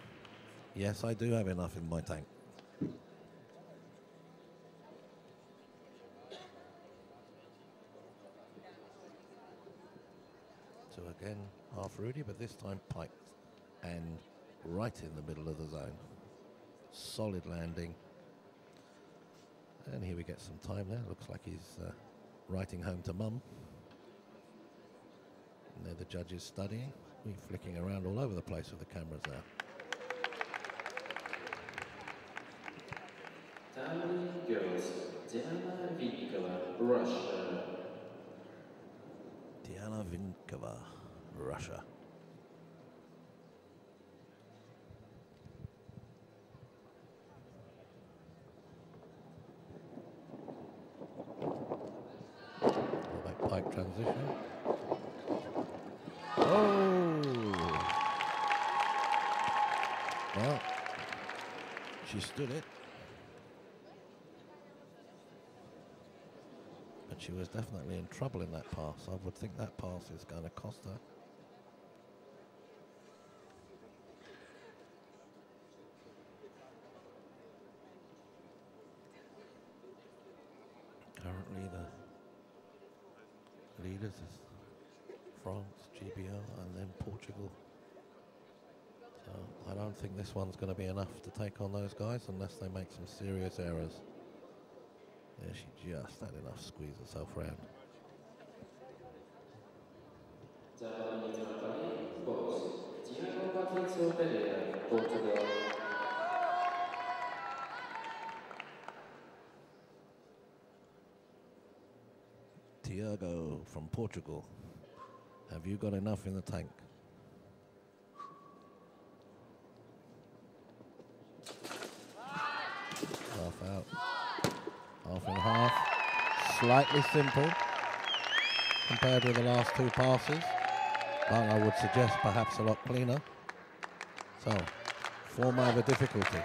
Yes, I do have enough in my tank. So again, half Rudy, but this time piked and right in the middle of the zone. Solid landing. And here we get some time there. Looks like he's writing home to mum. And there the judges studying. We're flicking around all over the place with the cameras now. Italian girls, Diana Vinkova, Russia. Diana Vinkova, Russia. Back pike transition. Oh! Well, she stood it. But she was definitely in trouble in that pass. I would think that pass is going to cost her. Currently the leaders is France, GBL, and then Portugal. So I don't think this one's going to be enough to take on those guys unless they make some serious errors. Yeah, she just had enough to squeeze herself round. Tiago from Portugal. Have you got enough in the tank? Half out. Half and half. Slightly simple compared with the last two passes, but I would suggest perhaps a lot cleaner. So, form over difficulty.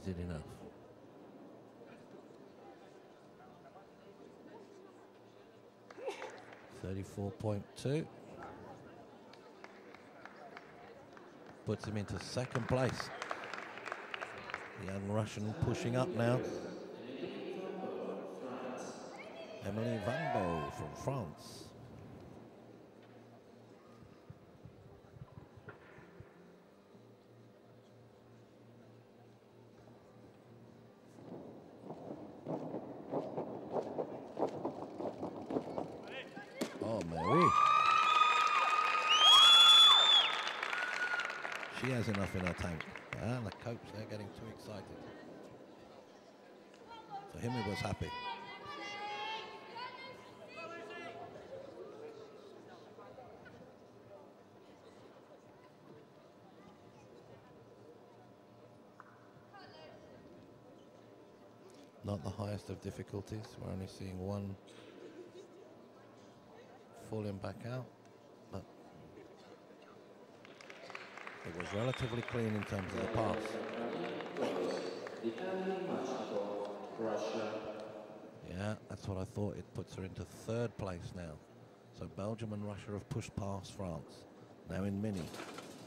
Is it enough? .2 puts him into second place. The young Russian pushing up now. Emily Vanbo from France. Oh, Mary. She has enough in her tank. And the coach, they're getting too excited. For him, he was happy. Not the highest of difficulties. We're only seeing one falling back out, but it was relatively clean in terms of the pass. Yeah, that's what I thought. It puts her into third place now. So Belgium and Russia have pushed past France. Now in mini,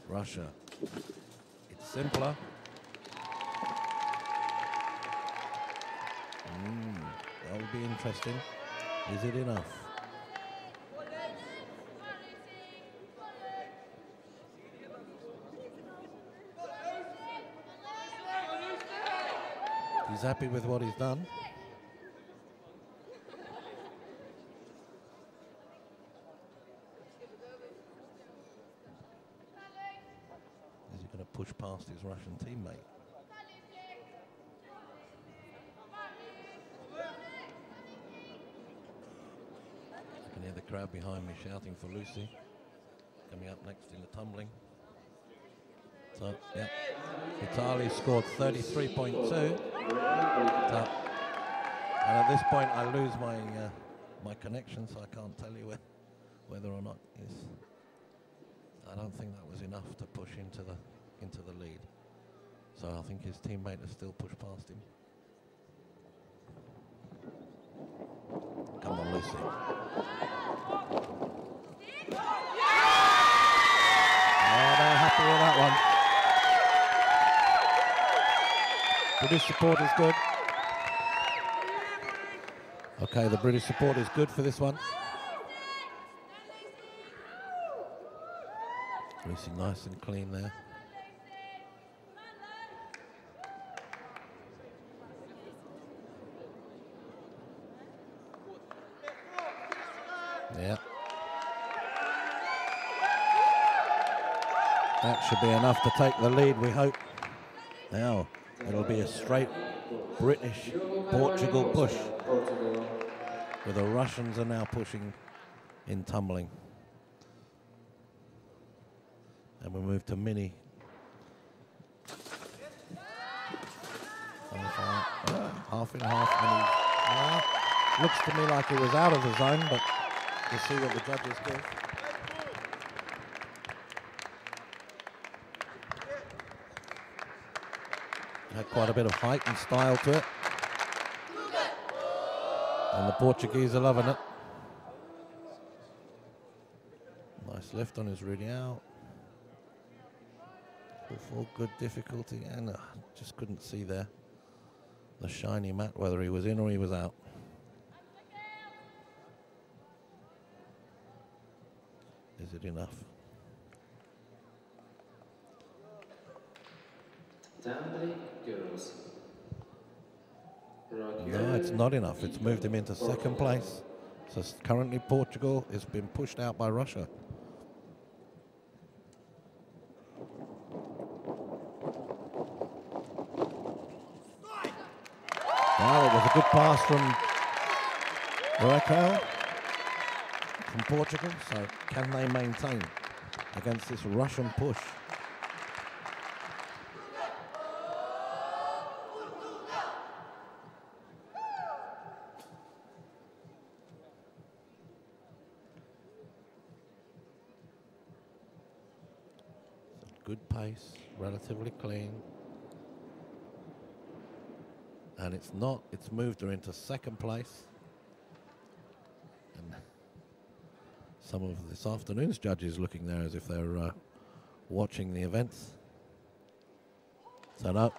Russia. It's simpler. That will be interesting. Is it enough? He's happy with what he's done. Is he going to push past his Russian teammate? I can hear the crowd behind me shouting for Lucy. Coming up next in the tumbling. So, yeah, Italy scored 33.2. And at this point, I lose my connection, so I can't tell you whether or not I don't think that was enough to push into the lead. So I think his teammate has still pushed past him. Come on, Lucy. Oh, they're happy with that one. British support is good. Okay, the British support is good for this one. Lucy nice and clean there. That should be enough to take the lead, we hope. Now, it'll be a straight British-Portugal push, where the Russians are now pushing in tumbling. And we move to Mini. Half in half. Looks to me like he was out of the zone, but we'll see what the judges give. Had quite a bit of height and style to it. And the Portuguese are loving it. Nice lift on his Rudial. For good difficulty, and just couldn't see there the shiny mat, whether he was in or he was out. Is it enough? Tumbling girls. No, it's not enough. It's moved him into second place. So currently Portugal has been pushed out by Russia. Well, it was a good pass from Raquel from Portugal. So can they maintain against this Russian push? Good pace, relatively clean. And it's not, it's moved her into second place. And some of this afternoon's judges looking there as if they're watching the events. So no,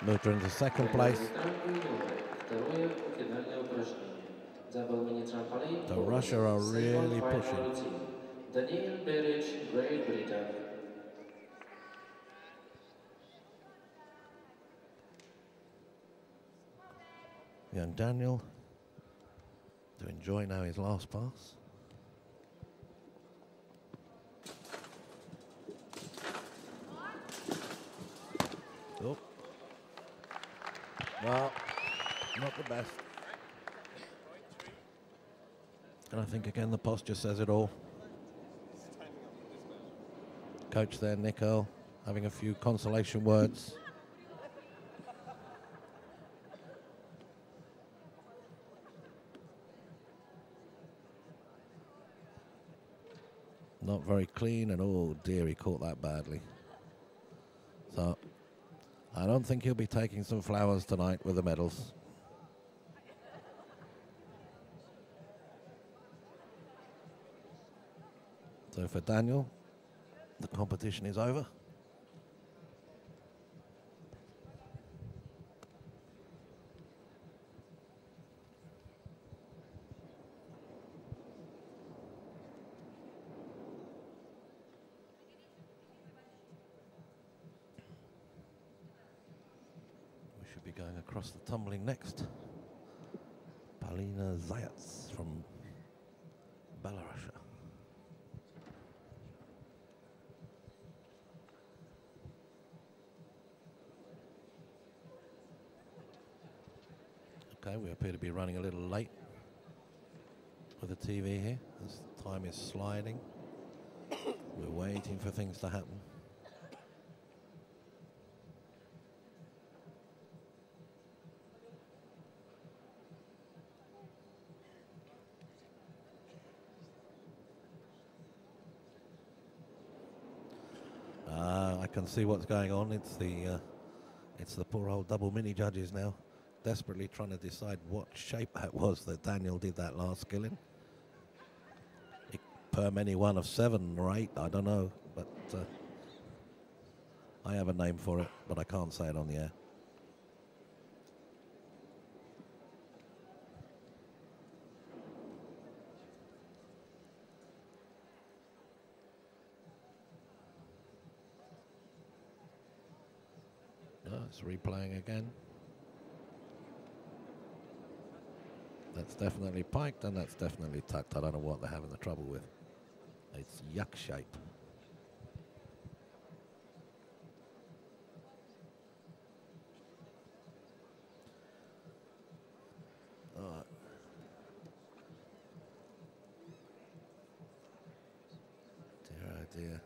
moved her into second place. So Russia are really pushing. Daniel Berridge, Great Britain. Young Daniel to enjoy now his last pass. Oh. Well, not the best. And I think again the posture says it all. Coach there, Nick Earl, having a few consolation words. Not very clean, and oh dear, he caught that badly. So I don't think he'll be taking some flowers tonight with the medals. So for Daniel, the competition is over. We should be going across the tumbling next. Polina Zayats from Belarus. Okay, we appear to be running a little late with the TV here, as time is sliding. We're waiting for things to happen. I can see what's going on. It's the poor old double mini judges now, desperately trying to decide what shape that was that Daniel did that last skill in. Per many one of 7 or 8, I don't know, but I have a name for it, but I can't say it on the air. It's replaying again. That's definitely piked and that's definitely tucked. I don't know what they're having the trouble with. It's yuck shape. dear.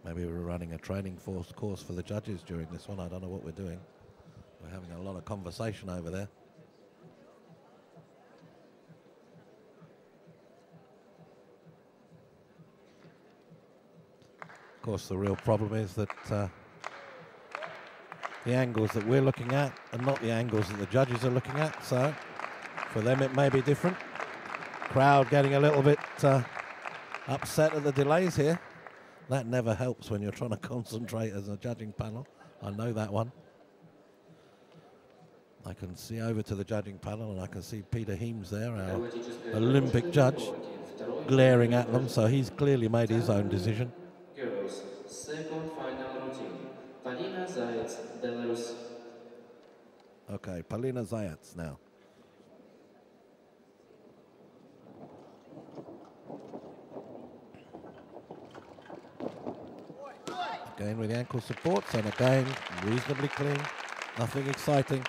Maybe we're running a training course for the judges during this one. I don't know what we're doing. We're having a lot of conversation over there. Of course, the real problem is that the angles that we're looking at are not the angles that the judges are looking at. So for them, it may be different. Crowd getting a little bit upset at the delays here. That never helps when you're trying to concentrate as a judging panel. I know that one. I can see over to the judging panel and I can see Peter Heems there, our Olympic judge, glaring at them. So he's clearly made his own decision. Girls, second final routine. Polina Zayats, Belarus. Okay, Polina Zayats now. Again with the ankle supports and again reasonably clean, nothing exciting.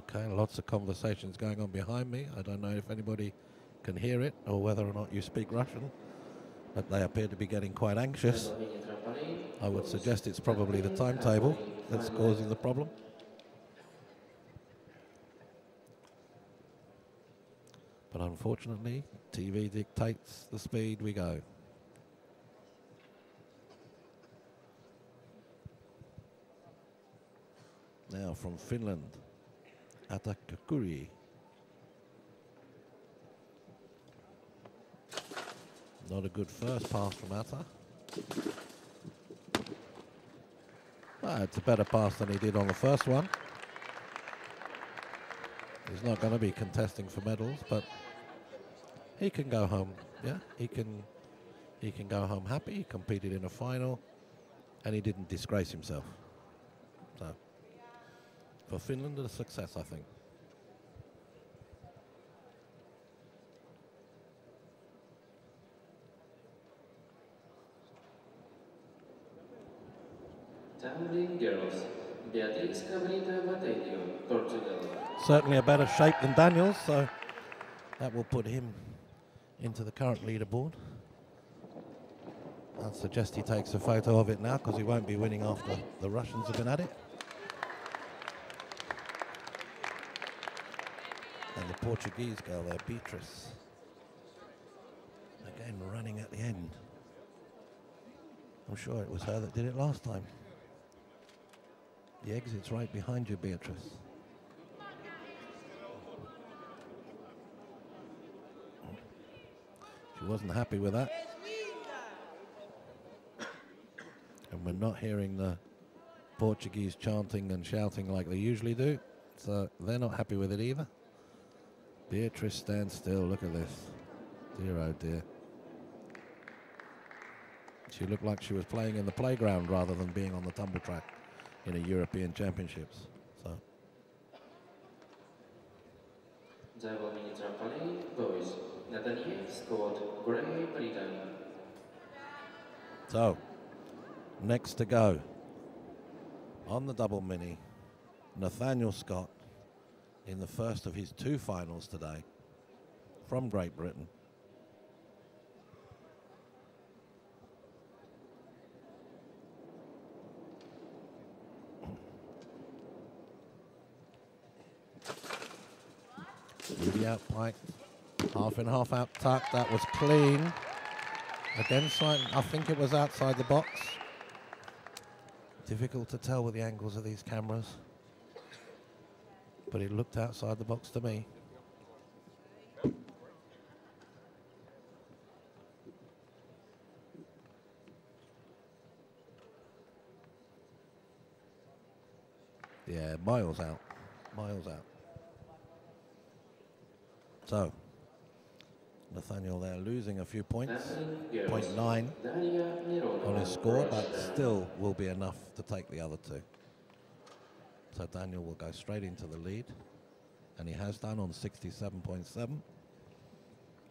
Okay, lots of conversations going on behind me. I don't know if anybody can hear it or whether or not you speak Russian, but they appear to be getting quite anxious. I would suggest it's probably the timetable that's causing the problem. But unfortunately, TV dictates the speed we go. Now from Finland, Atakakuri. Not a good first pass from Atta. Well, it's a better pass than he did on the first one. He's not going to be contesting for medals, but he can go home. Yeah, he can go home happy. He competed in a final, and he didn't disgrace himself. So, for Finland, a success, I think. Tumbling girls, Beatriz Cabrita Botelho, Portugal. Certainly a better shape than Daniels, so that will put him into the current leaderboard. I'd suggest he takes a photo of it now because he won't be winning after the Russians have been at it. And the Portuguese girl there, Beatriz, again running at the end. I'm sure it was her that did it last time. The exit's right behind you, Beatriz. She wasn't happy with that. And we're not hearing the Portuguese chanting and shouting like they usually do. So they're not happy with it either. Beatriz stands still. Look at this. Dear, oh dear. She looked like she was playing in the playground rather than being on the tumble track in a European Championships. So. Zawodnik trampoline, boys. Nathaniel Scott, Great Britain. So, next to go on the double mini, Nathaniel Scott in the first of his two finals today from Great Britain. Really out pike, half in, half out tuck. That was clean. Again, I think it was outside the box. Difficult to tell with the angles of these cameras, but it looked outside the box to me. Yeah, miles out, miles out. So, Nathaniel there losing a few points, Girls. 0.9 Daria Mironova, on his score, but Russia. still will be enough to take the other two. So Daniel will go straight into the lead, and he has done on 67.7.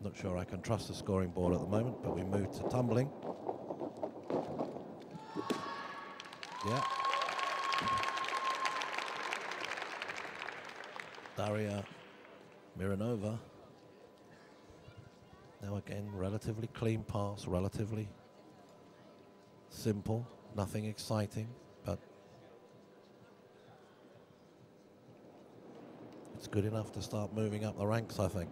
Not sure I can trust the scoring board at the moment, but we move to tumbling. Yeah. Daria Mironova. Now again, relatively clean pass, relatively simple, nothing exciting, but it's good enough to start moving up the ranks, I think.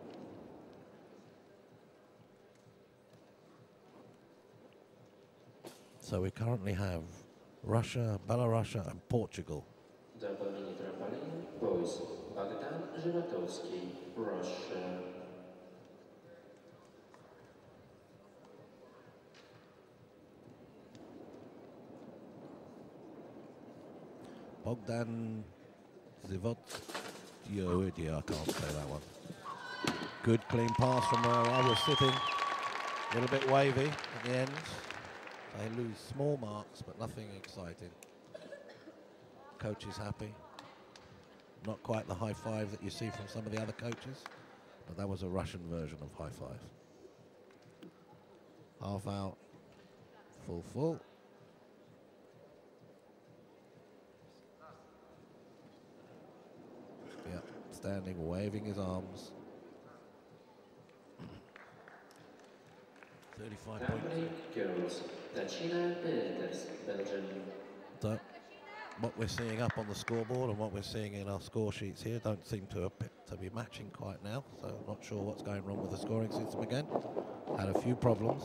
So we currently have Russia, Belarus and Portugal. Double mini trampoline, boys. Bogdan Żyratowski, Russia. Bogdan Zivot. I can't say that one. Good clean pass from where I was sitting. A little bit wavy at the end. They lose small marks, but nothing exciting. Coach is happy. Not quite the high five that you see from some of the other coaches, but that was a Russian version of high five. Half out, full. Yeah, standing, waving his arms. 35 points. Girls. Tachina Peters, Belgium. So what we're seeing up on the scoreboard and what we're seeing in our score sheets here don't seem to be matching quite now. So not sure what's going wrong with the scoring system again. Had a few problems.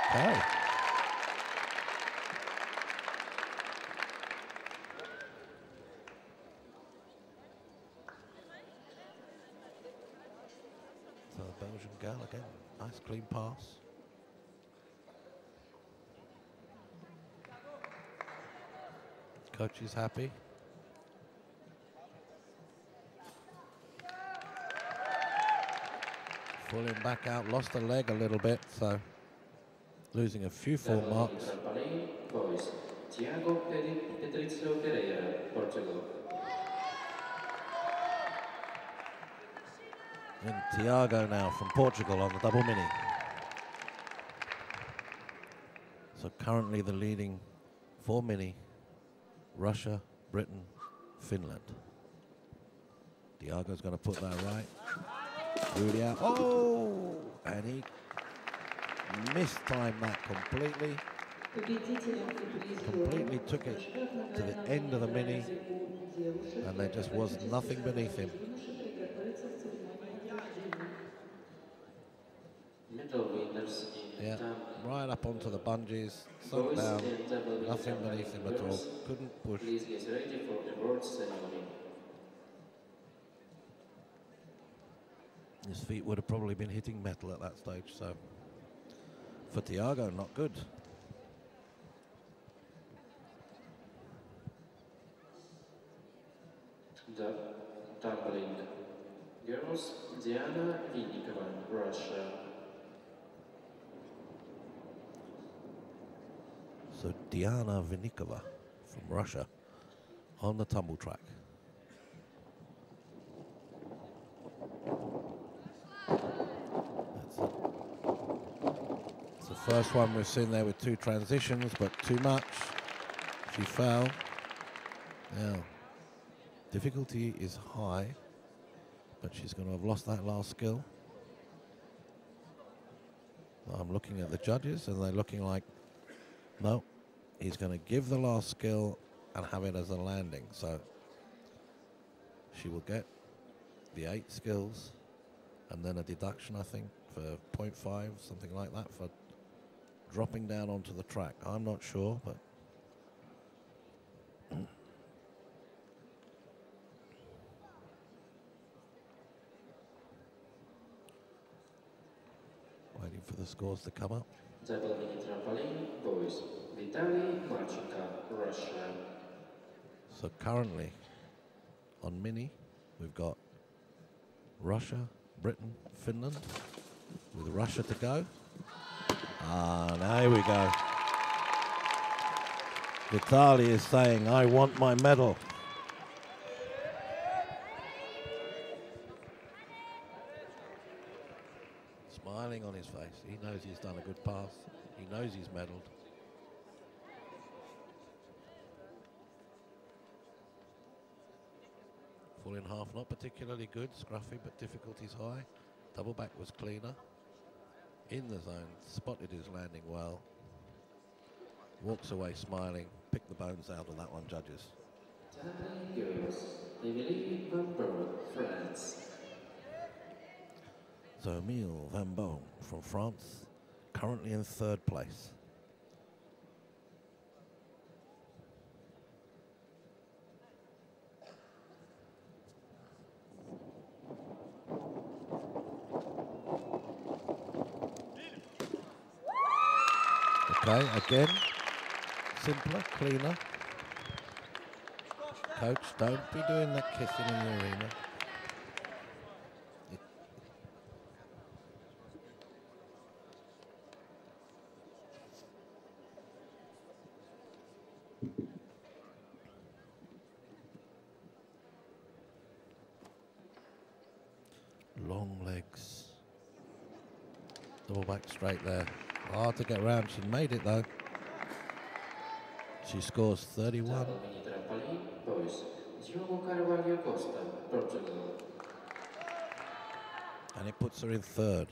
Okay. So Belgian gal again, nice clean pass. Coach is happy. Pulling back out, lost a leg a little bit, so losing a few full marks. Boys. Tiago Pedrizio Pereira, Portugal. And Tiago now from Portugal on the double mini. So currently the leading 4 mini, Russia, Britain, Finland. Tiago's going to put that right. Rudy out. Oh! And he mistimed that completely. Completely took it to the end of the mini, and there just was nothing beneath him. Middle winners in Yeah, right up onto the bungees, sunk boys down, and double mini nothing trampoline beneath him at all. girls. Couldn't push. Please get ready for the awards ceremony. His feet would have probably been hitting metal at that stage, so for Tiago, not good. The tumbling girls, Diana Vinnikova, Russia. So Diana Vinnikova from Russia on the tumble track. It's the first one we've seen there with 2 transitions, but too much. She fell. Now, difficulty is high, but she's going to have lost that last skill. I'm looking at the judges, and they're looking like, no, he's going to give the last skill and have it as a landing. So she will get the 8 skills and then a deduction, I think, for 0.5, something like that, for dropping down onto the track. I'm not sure, but waiting for the scores to come up. Double mini trampoline, boys. Vitaly Marchenko, Russia. So currently on mini, we've got Russia, Britain, Finland, with Russia to go. There we go. Vitaly is saying, I want my medal. Smiling on his face. He knows he's done a good pass. He knows he's medalled. Full in half, not particularly good. Scruffy, but difficulties high. Double back was cleaner. In the zone, spotted his landing well. Walks away smiling. Pick the bones out of that one, judges. Emily Van Boom, France. So Emile Van Boom from France, currently in third place. Okay, again, simpler, cleaner. Coach, don't be doing that kissing in the arena. Long legs. Double back straight there. Hard to get around. She made it though. She scores 31. And it puts her in third.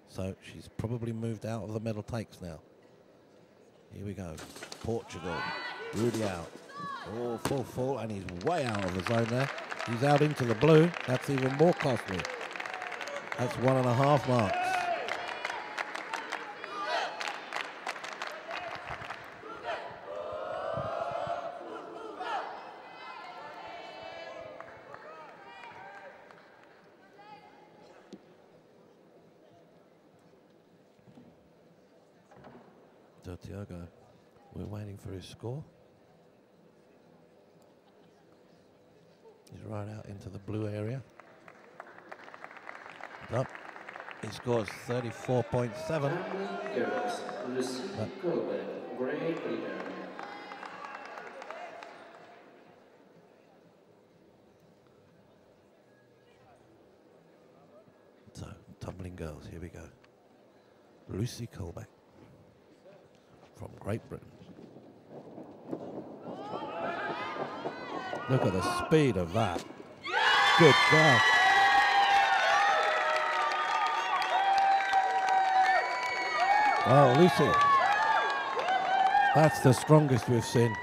So she's probably moved out of the medal takes now. Here we go. Portugal. Rudy out. Oh, full, and he's way out of the zone there. He's out into the blue. That's even more costly. That's 1.5 marks. Tiago, we're waiting for his score. He's right out into the blue area. Up. He scores 34.7. So, tumbling girls, here we go. Lucy Colbeck from Great Britain. Look at the speed of that. Good God. Oh, Lucy. That's the strongest we've seen.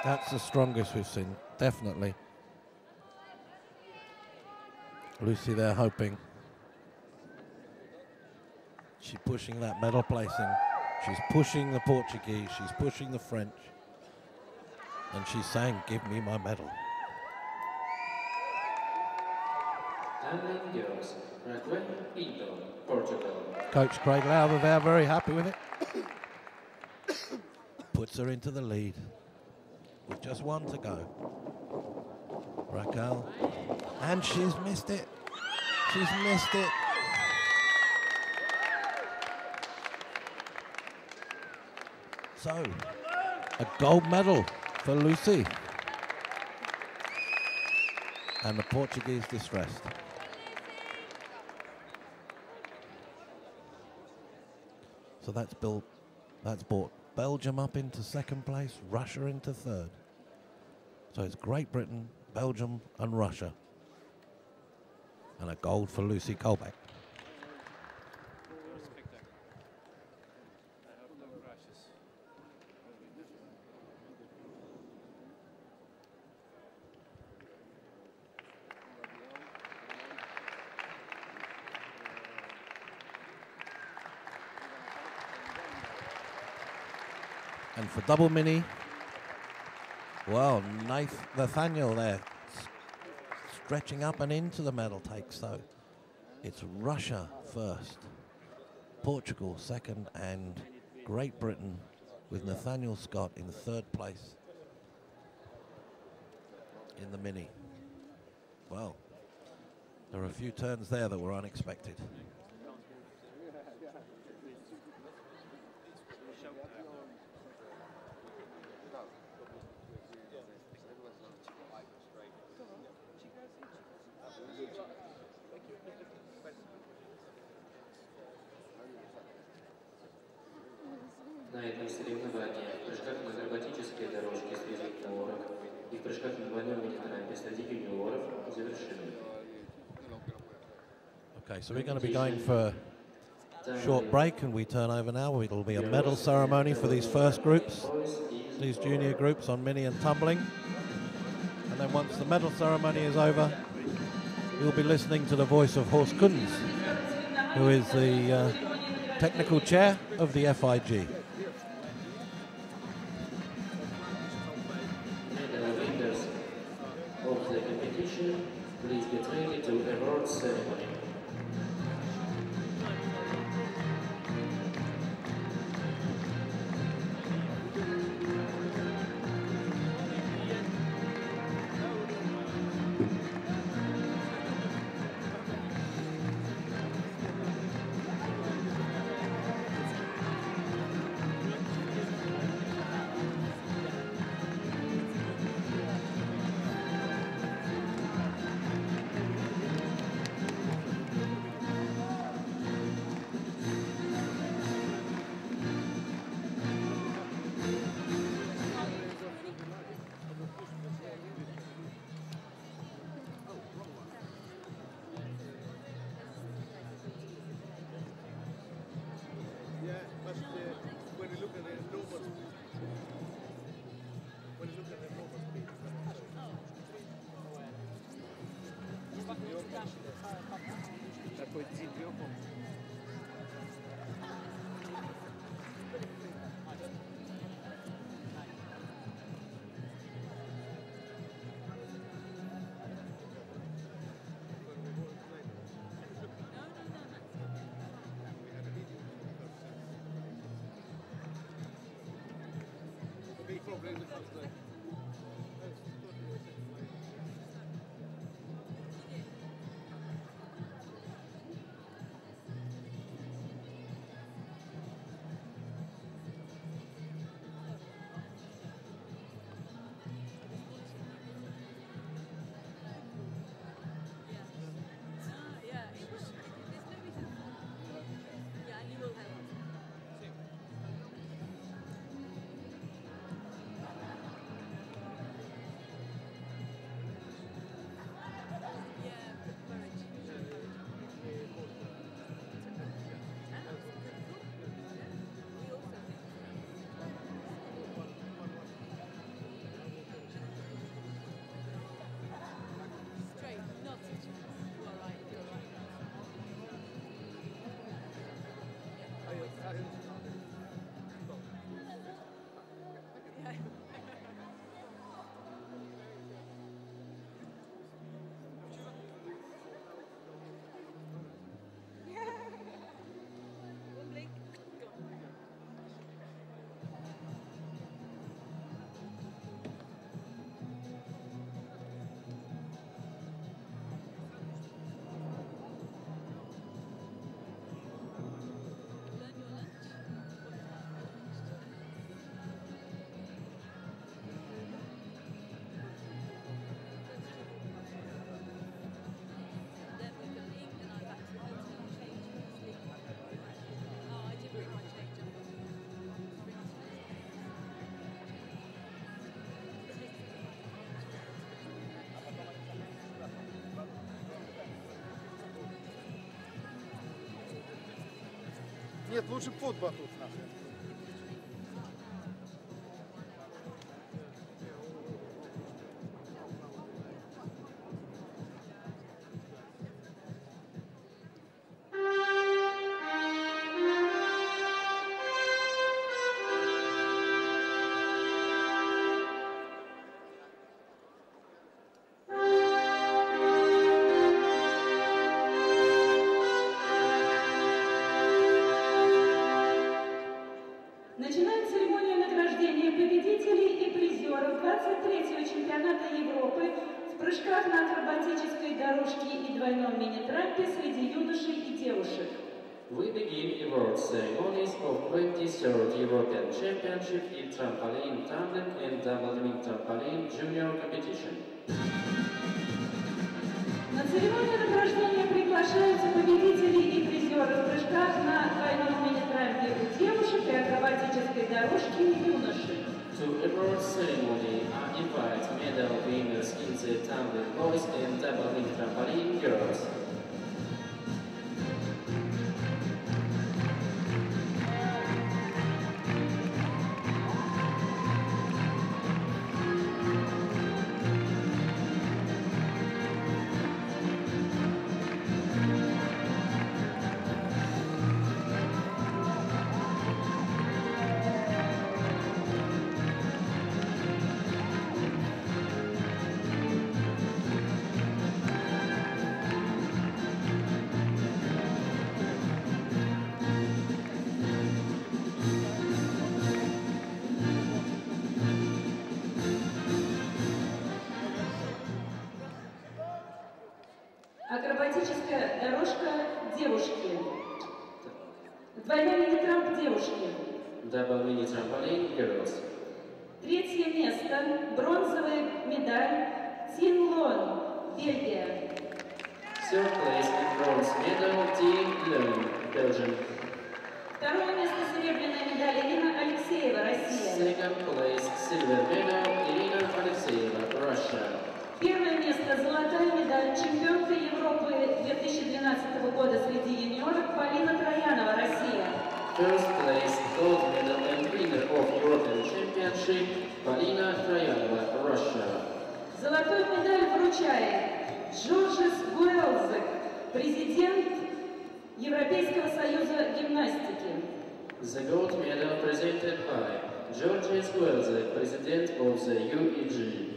That's the strongest we've seen, definitely. Lucy there hoping. She's pushing that medal placing. She's pushing the Portuguese. She's pushing the French. And she's saying, give me my medal. Coach Craig Lowther there, very happy with it. Puts her into the lead. With just one to go. Raquel. And she's missed it. She's missed it. So, a gold medal for Lucy. And the Portuguese distressed. So that's brought Belgium up into second place, Russia into third. So it's Great Britain, Belgium and Russia. And a gold for Lucy Colbeck. And for double mini, well, Nathaniel there, stretching up and into the medal take. So it's Russia first, Portugal second, and Great Britain with Nathaniel Scott in third place in the Mini. Well, there are a few turns there that were unexpected. На этом соревнования в прыжках на акробатической дорожке среди юниоров и в прыжках на двойном мини-трампе среди юниоров завершены. Okay, so we're going to be going for a short break, and we turn over now. It'll be a medal ceremony for these first groups, these junior groups on mini and tumbling. And then once the medal ceremony is over, we'll be listening to the voice of Horst Kunz, who is the technical chair of the FIG. Of the competition, please get ready to award ceremony. Нет, лучше под батут нахрен. прыжках на акробатической дорожке и двойном мини-трампе среди юношей и девушек. We begin award ceremonies of 23rd European Championship in Trampoline Tandem and Double Mini-Trampoline Junior Competition. На церемонию награждения приглашаются победители и призеры в прыжках на двойном мини-трампе у девушек и акробатической дорожке у юношей. To award ceremony are invited medal winners in the Tandem Boys and Double Mini-Trampoline Girls. Акробатическая дорожка девушки. Двойной мини-трамп девушки. Double Mini-Trampoline Girls. Третье место. Бронзовая медаль. Тин Лон, Бельгия. Third place in bronze medal, Team Lone, Belgium. Второе место. Серебряная медаль. Ирина Алексеева, Россия. Second place, silver medal, Irina Alexeyeva, Russia. Первое место. Золотая медаль. Чемпионка Европы 2012 года среди юниоров Полина Троянова, Россия. First place, gold medal and winner of European Championship, Polina Troyanova, Russia. Золотую медаль вручает Джорджес Гуэлзек, президент Европейского союза гимнастики. The gold medal presented by Georges Guelze, President of the UEG.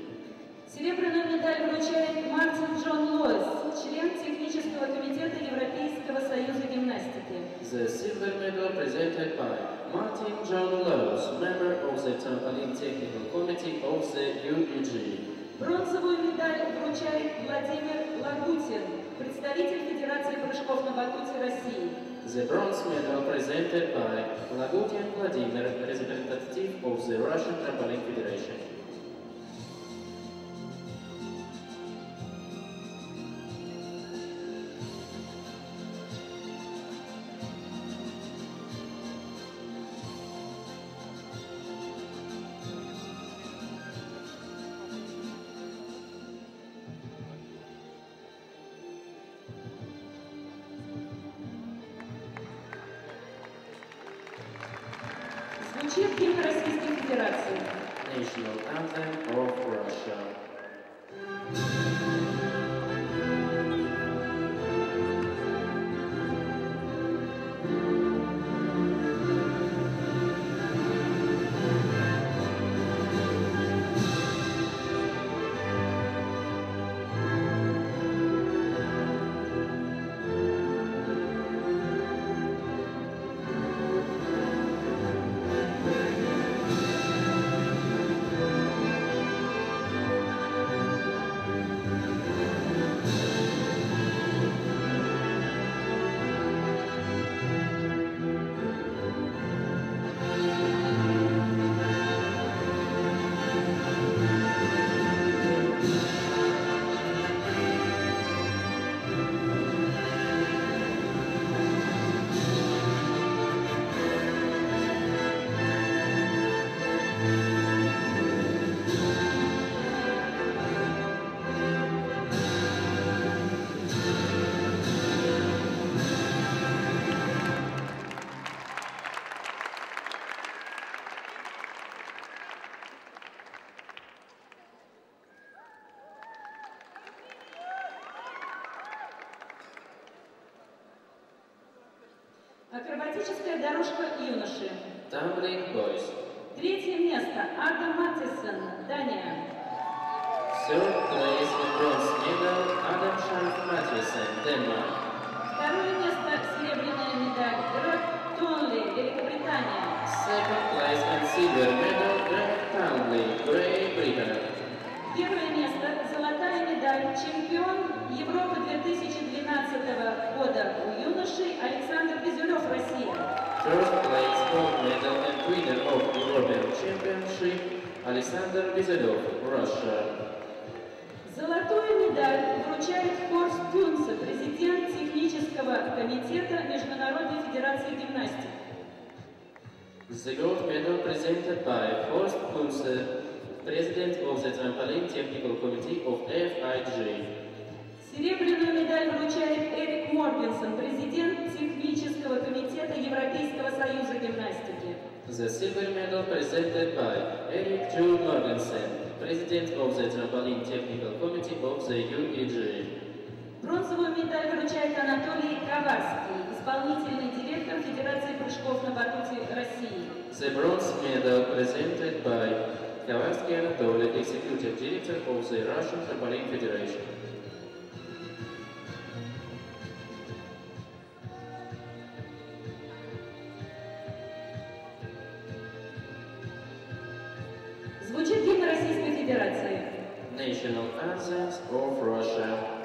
Серебряную медаль вручает Мартин Джон Лоис, член технического комитета Европейского союза гимнастики. The silver medal presented by Martin John Lowes, member of the Trampoline Technical Committee of the UEG. Бронзовую медаль вручает Владимир Лагутин, представитель Федерации прыжков на батуте России. The bronze medal presented by Lagutian Vladimir, representative of the Russian Trampoline Federation. Звучит гимн Российской Федерации. National Anthem of Russia. Акробатическая дорожка юноши. Tumbling Boys. Третье место. Адам Маттисон, Дания. Third place in bronze medal, Adam Schalk Mathiesen, Denmark. Второе место. Серебряная медаль. Грег Тонли, Великобритания. Second place and silver medal, Greg Townley, Great Britain. Первое место. Золотая медаль. медаль чемпион Европы 2012 года у юношей Александр Безюлев, Россия. First place gold medal and winner of European Championship, Alexander Vizhelov, Russia. Золотую медаль вручает Хорст Кюнце, президент технического комитета Международной федерации гимнастики. The gold medal presented by Horst Kunze, President of the Trampoline Technical Committee of FIG. Серебряную медаль вручает Эрик Моргенсон, президент технического комитета Европейского союза гимнастики. The silver medal presented by Erik Juhl Morgensen, President of the Trampoline Technical Committee of the UEG. Бронзовую медаль вручает Анатолий Коварский, исполнительный директор Федерации прыжков на батуте России. The bronze medal presented by Kovarsky Anatoly, Executive Director of the Russian Trampoline Federation. Звучит гимн Российской Федерации. National Anthems of Russia.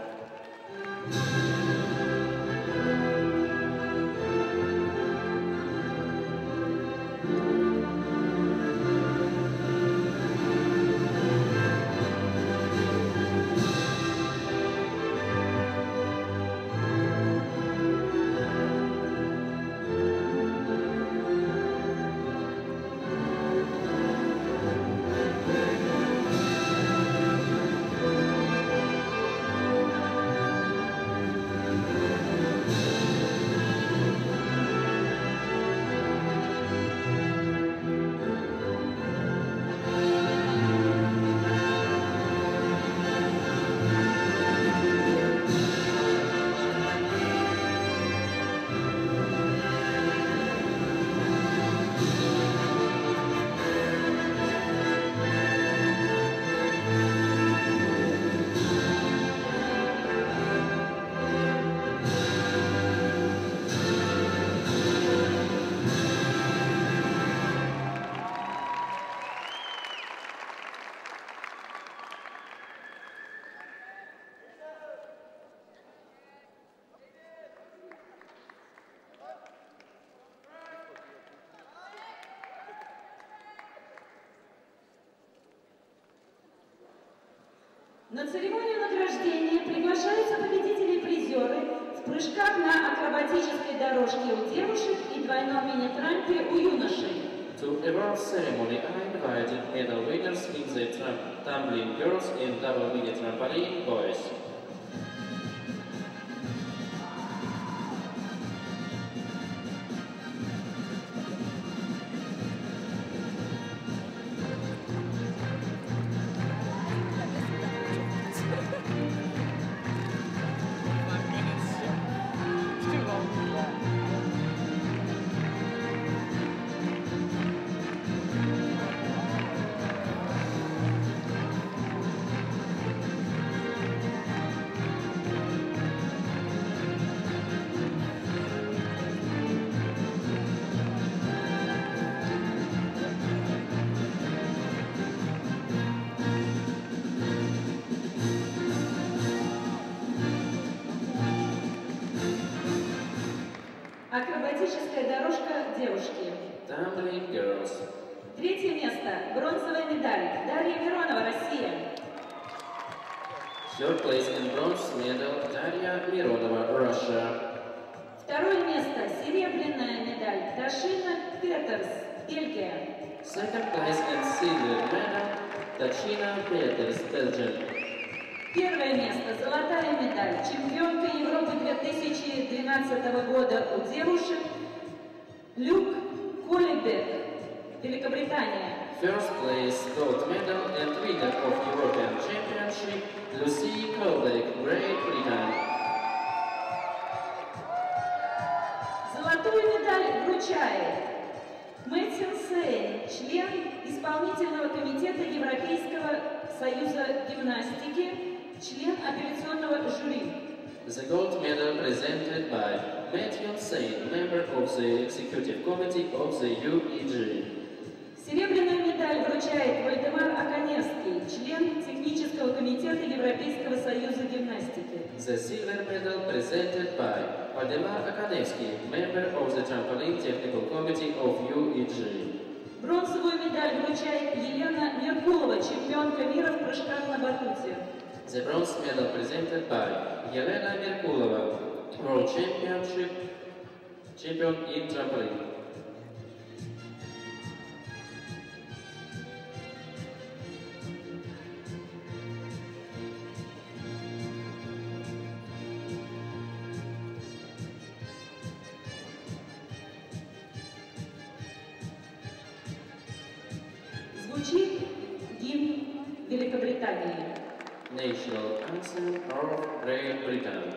На церемонию награждения приглашаются победители и призеры в прыжках на акробатической дорожке у девушек и двойном мини-трампе у юношей. To award ceremony, I invited medal winners in the tumbling girls and double mini trampoline boys. Акробатическая дорожка девушки. Tumbling girls. Третье место. Бронзовая медаль. Дарья Миронова, Россия. Third place in bronze medal, Darya Mironova, Russia. Второе место. Серебряная медаль. Ташина Петерс, Бельгия. Second place and silver medal, Tachina Peters, Belgium. Первое место. Золотая медаль. Чемпионка Европы 2012 года у девушек Люк Коллибек, Великобритания. First place gold medal and winner of European Championship, Lucy Colbeck, Great Britain. Золотую медаль вручает Мэтью Сейн, член исполнительного комитета Европейского союза гимнастики, член апелляционного жюри. The gold medal presented by Matthew Sain, member of the Executive Committee of the UEG. Серебряную медаль медаль вручает Вальдемар Аконевский, член технического комитета Европейского союза гимнастики. The silver medal presented by Valdemar Akadevsky, member of the Trampoline Technical Committee of UEG. Бронзовую медаль вручает Елена Меркулова, чемпионка мира в прыжках на батуте. The bronze medal presented by Yelena Merkulova, World Champion in trampoline. Звучит гимн Великобритании. National Anthem of Great Britain.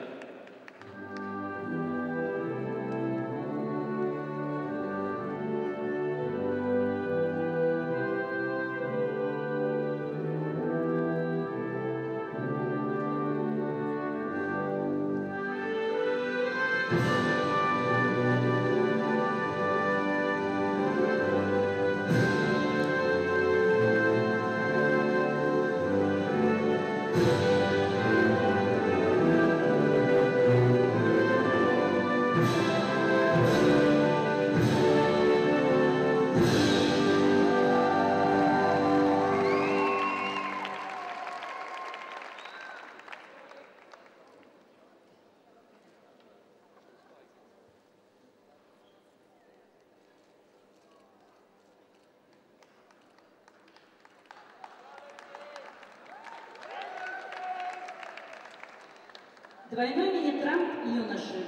Двойной мини-трамп юноши.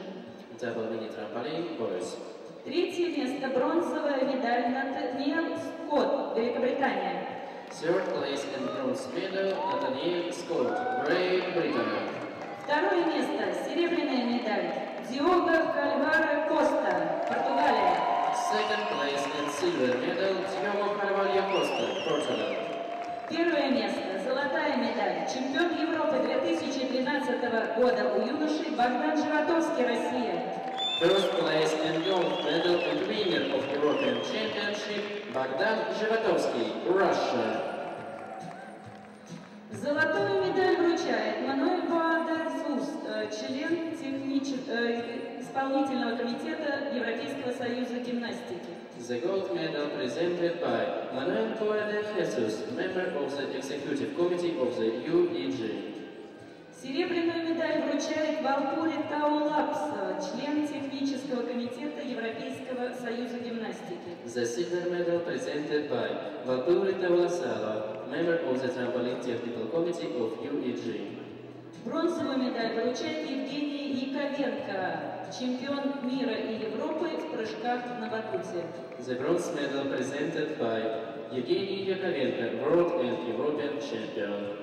Double mini trampoline boys. Третье место, бронзовая медаль Натаниэль Скотт, Великобритания. Third place and bronze medal Nathaniel Scott, Great Britain. Второе место, серебряная медаль Диого Кальваро Коста, Португалия. Second place and silver medal Diogo Carvalho Costa, Portugal. Первое место, золотая медаль, чемпион Европы 2013 года у юношей Богдан Животовский, Россия. First place and gold medal and winner of European Championship Bogdan Zhivatovsky, Russia. Золотую медаль вручает Мануэль Боадерзус, член исполнительного комитета Европейского союза гимнастики. The gold medal presented by Manuel Boada Jesus, member of the executive committee of the UEG. Серебряную медаль вручает Валпури Таулапс, член технического комитета Европейского союза гимнастики. The silver medal presented by Valpuri Taulasala, member of the trampoline technical committee of UEG. Бронзовую медаль вручает Евгений Яковенко, чемпион мира и Европы в прыжках на батуте. The bronze medal presented by Evgeny Yakovenko, world and European champion.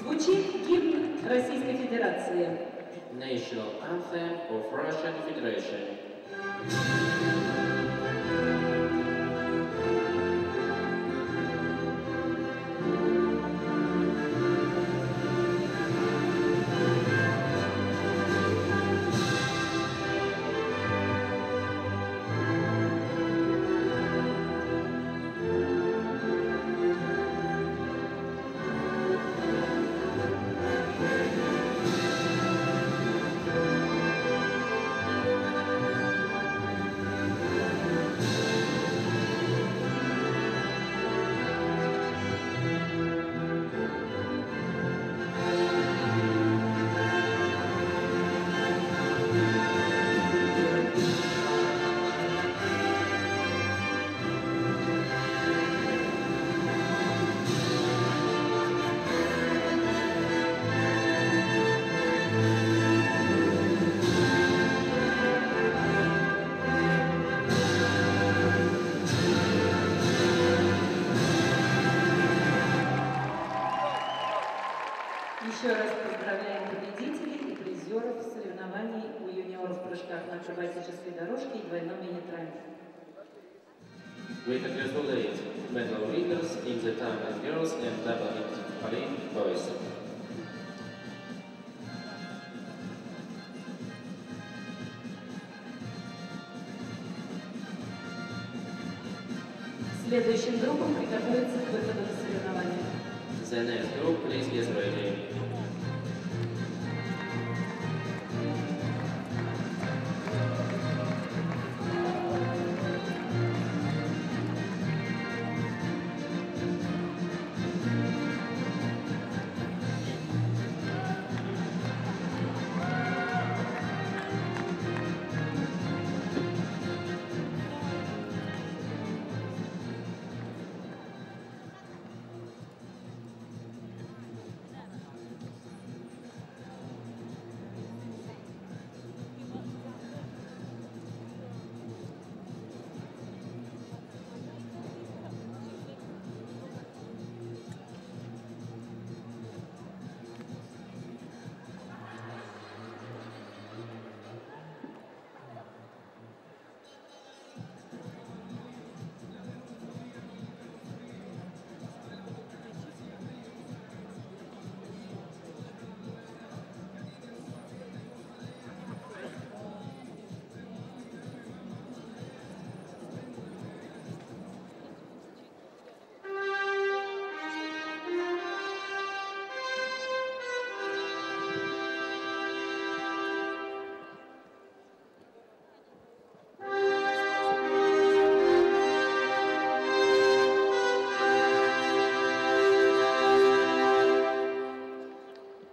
Звучит гимн Российской Федерации. National Anthem of Russian Federation. Еще раз поздравляем победителей и призеров соревнований у юниоров прыжка прыжках на акробатической дорожке и двойном мини-трампе. We congratulate medal winners in the tumbling girls and double trampoline boys. Следующим группам приготовиться к выходу на соревнования. The next group, please get ready.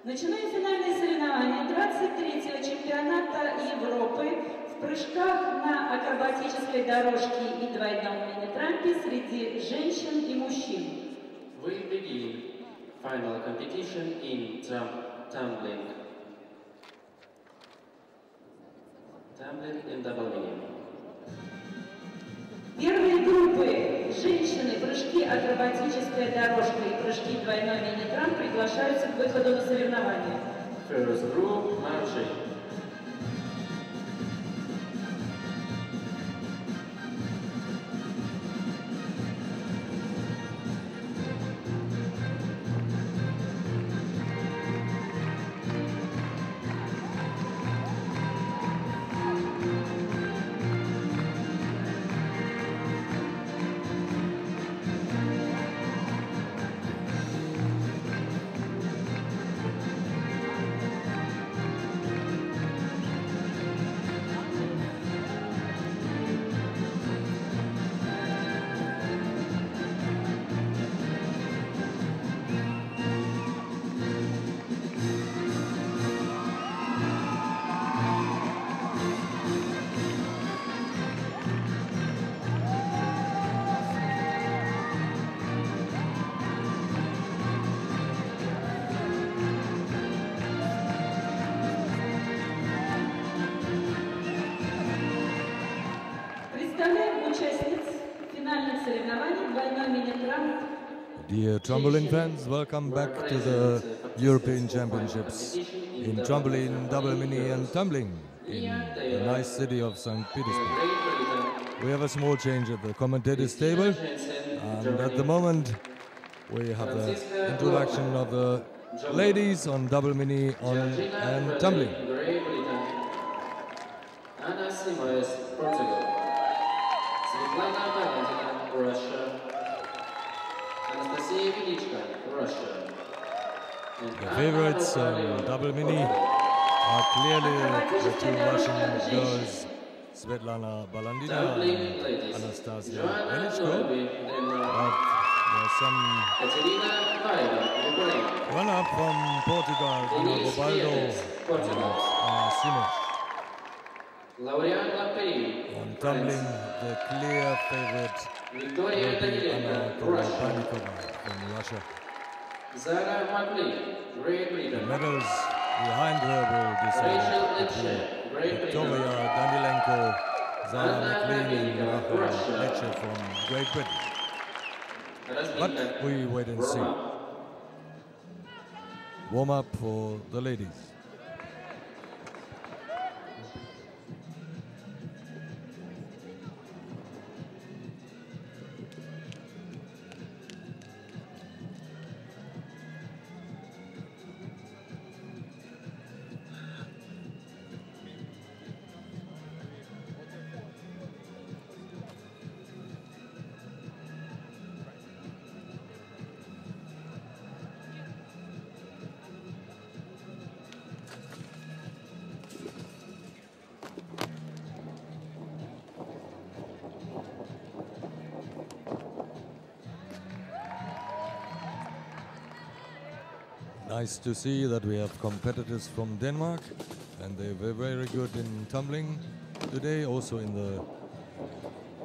Начинаем финальные соревнования 23-го чемпионата Европы в прыжках на акробатической дорожке и двойном мини-трампе среди женщин и мужчин. We begin final competition in tumbling. Tumbling and double mini. Первые группы женщины, прыжки акробатическая дорожка и прыжки двойной мини-трамп приглашаются к выходу на соревнования. First group, marching. Dear trampoline fans, welcome back to the European Championships in trampoline, double mini and tumbling in the nice city of St. Petersburg. We have a small change at the commentators table, and at the moment we have the introduction of the ladies on double mini and tumbling. Anna Simoes, Portugal. Svetlana Balandina, Russia. Anastasia Velichka, Russia. The favorites on double mini are clearly the two Russian girls, Svetlana Balandina and Anastasia Velichko. But there's some runner-up from Portugal, Robaldo and Simoes. On tumbling, the clear favorite will be Anna Kourbanikova from Russia. The medals behind her will decide between Victoria Danilenko, Zara McLean and Rachel Fletcher from Great Britain. But we wait and see. Warm up for the ladies. Nice to see that we have competitors from Denmark, and they were very good in tumbling today, also in the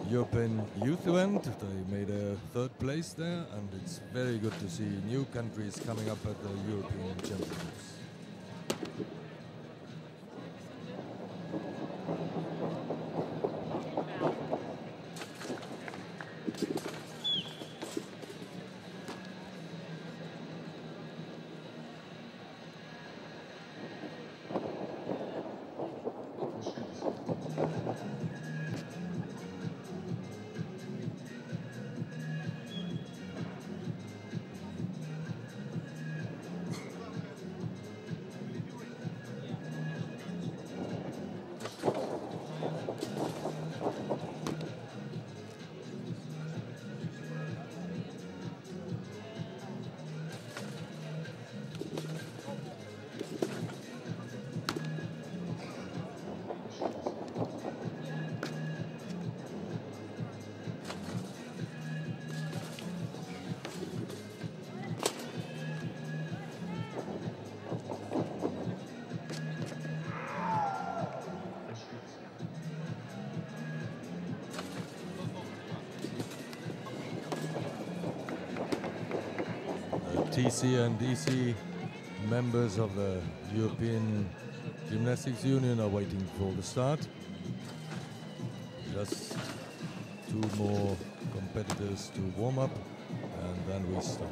European Youth event. They made a third place there, and it's very good to see new countries coming up at the European Championships. TC and DC members of the European Gymnastics Union are waiting for the start. Just 2 more competitors to warm up, and then we start.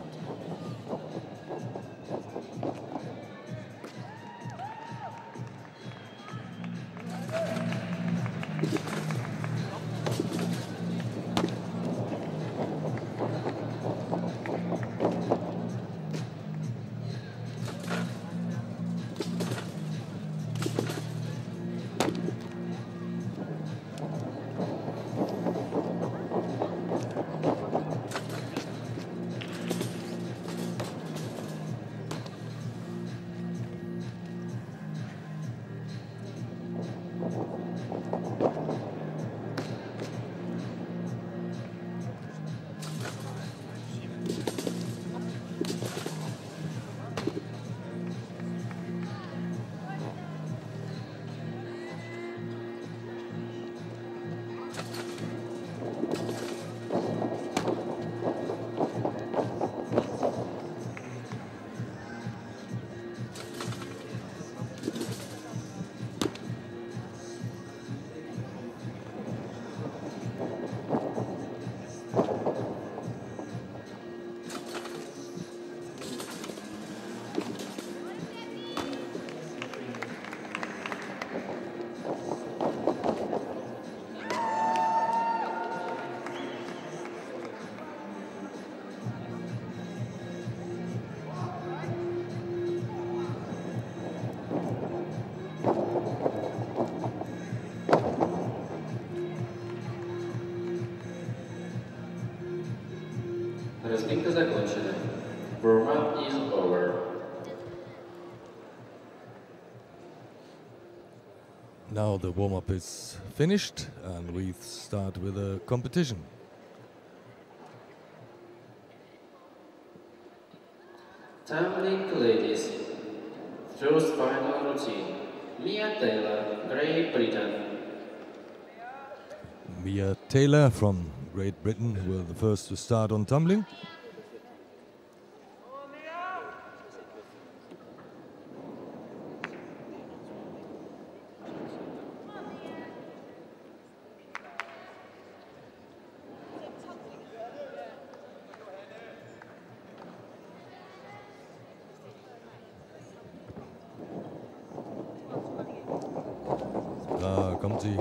Разминка закончена. Warm-up is over. Now the warm-up is finished, and we start with a competition. Tumbling ladies. First final routine. Mia Taylor, Great Britain. Mia Taylor from Great Britain were the first to start on tumbling. Kommt sie.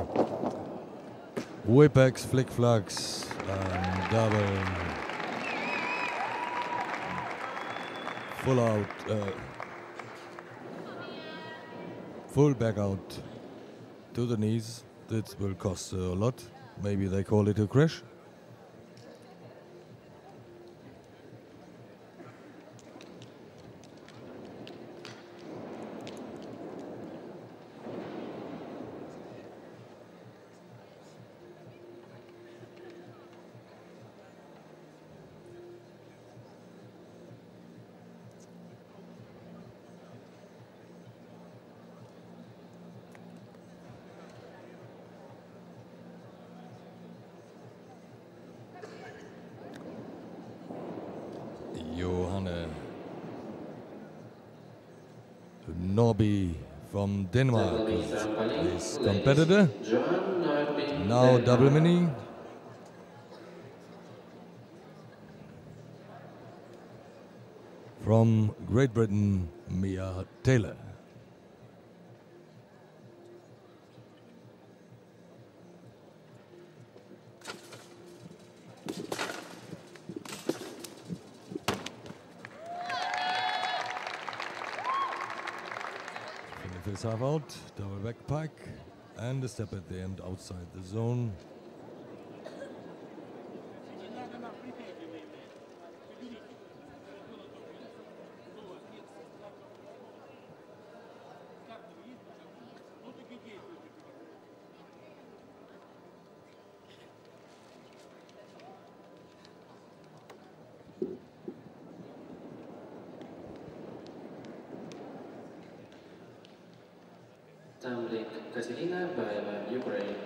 Whippets, flick-flacks, double, full out, full back out to the knees. That will cost a lot. Maybe they call it a crash. Norby from Denmark Double mini is trampoline, this ladies, competitor. Johan Norby, Now double Denmark. mini. From Great Britain, Mia Taylor. Finish half out, double back pike, and a step at the end outside the zone. Tumbling Katerina Baeva, Ukraine.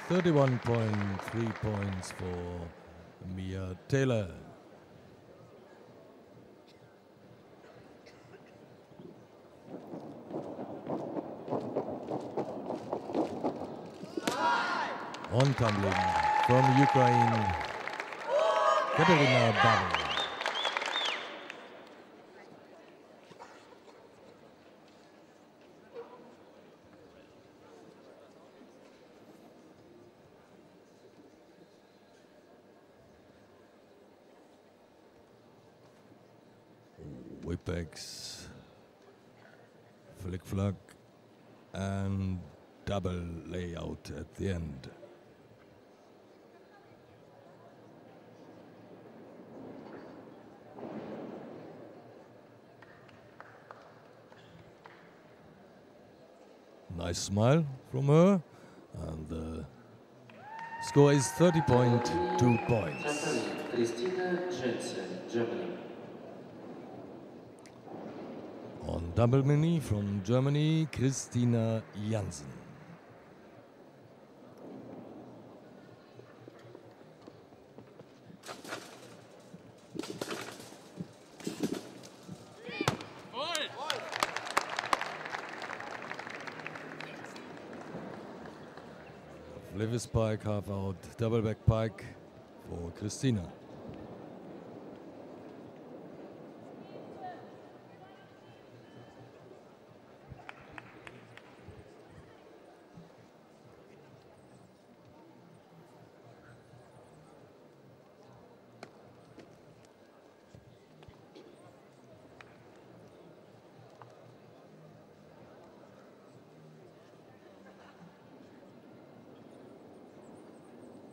31.3 points for Mia Taylor. On tumbling from Ukraine, Katerina Baeva. Whip-X, flick-flack, and double layout at the end. Nice smile from her, and the score is 30.2 points. Trampoline, Christina Jensen, Germany. On double mini from Germany, Christina Jansen. Levis pike, half out, double back pike for Christina.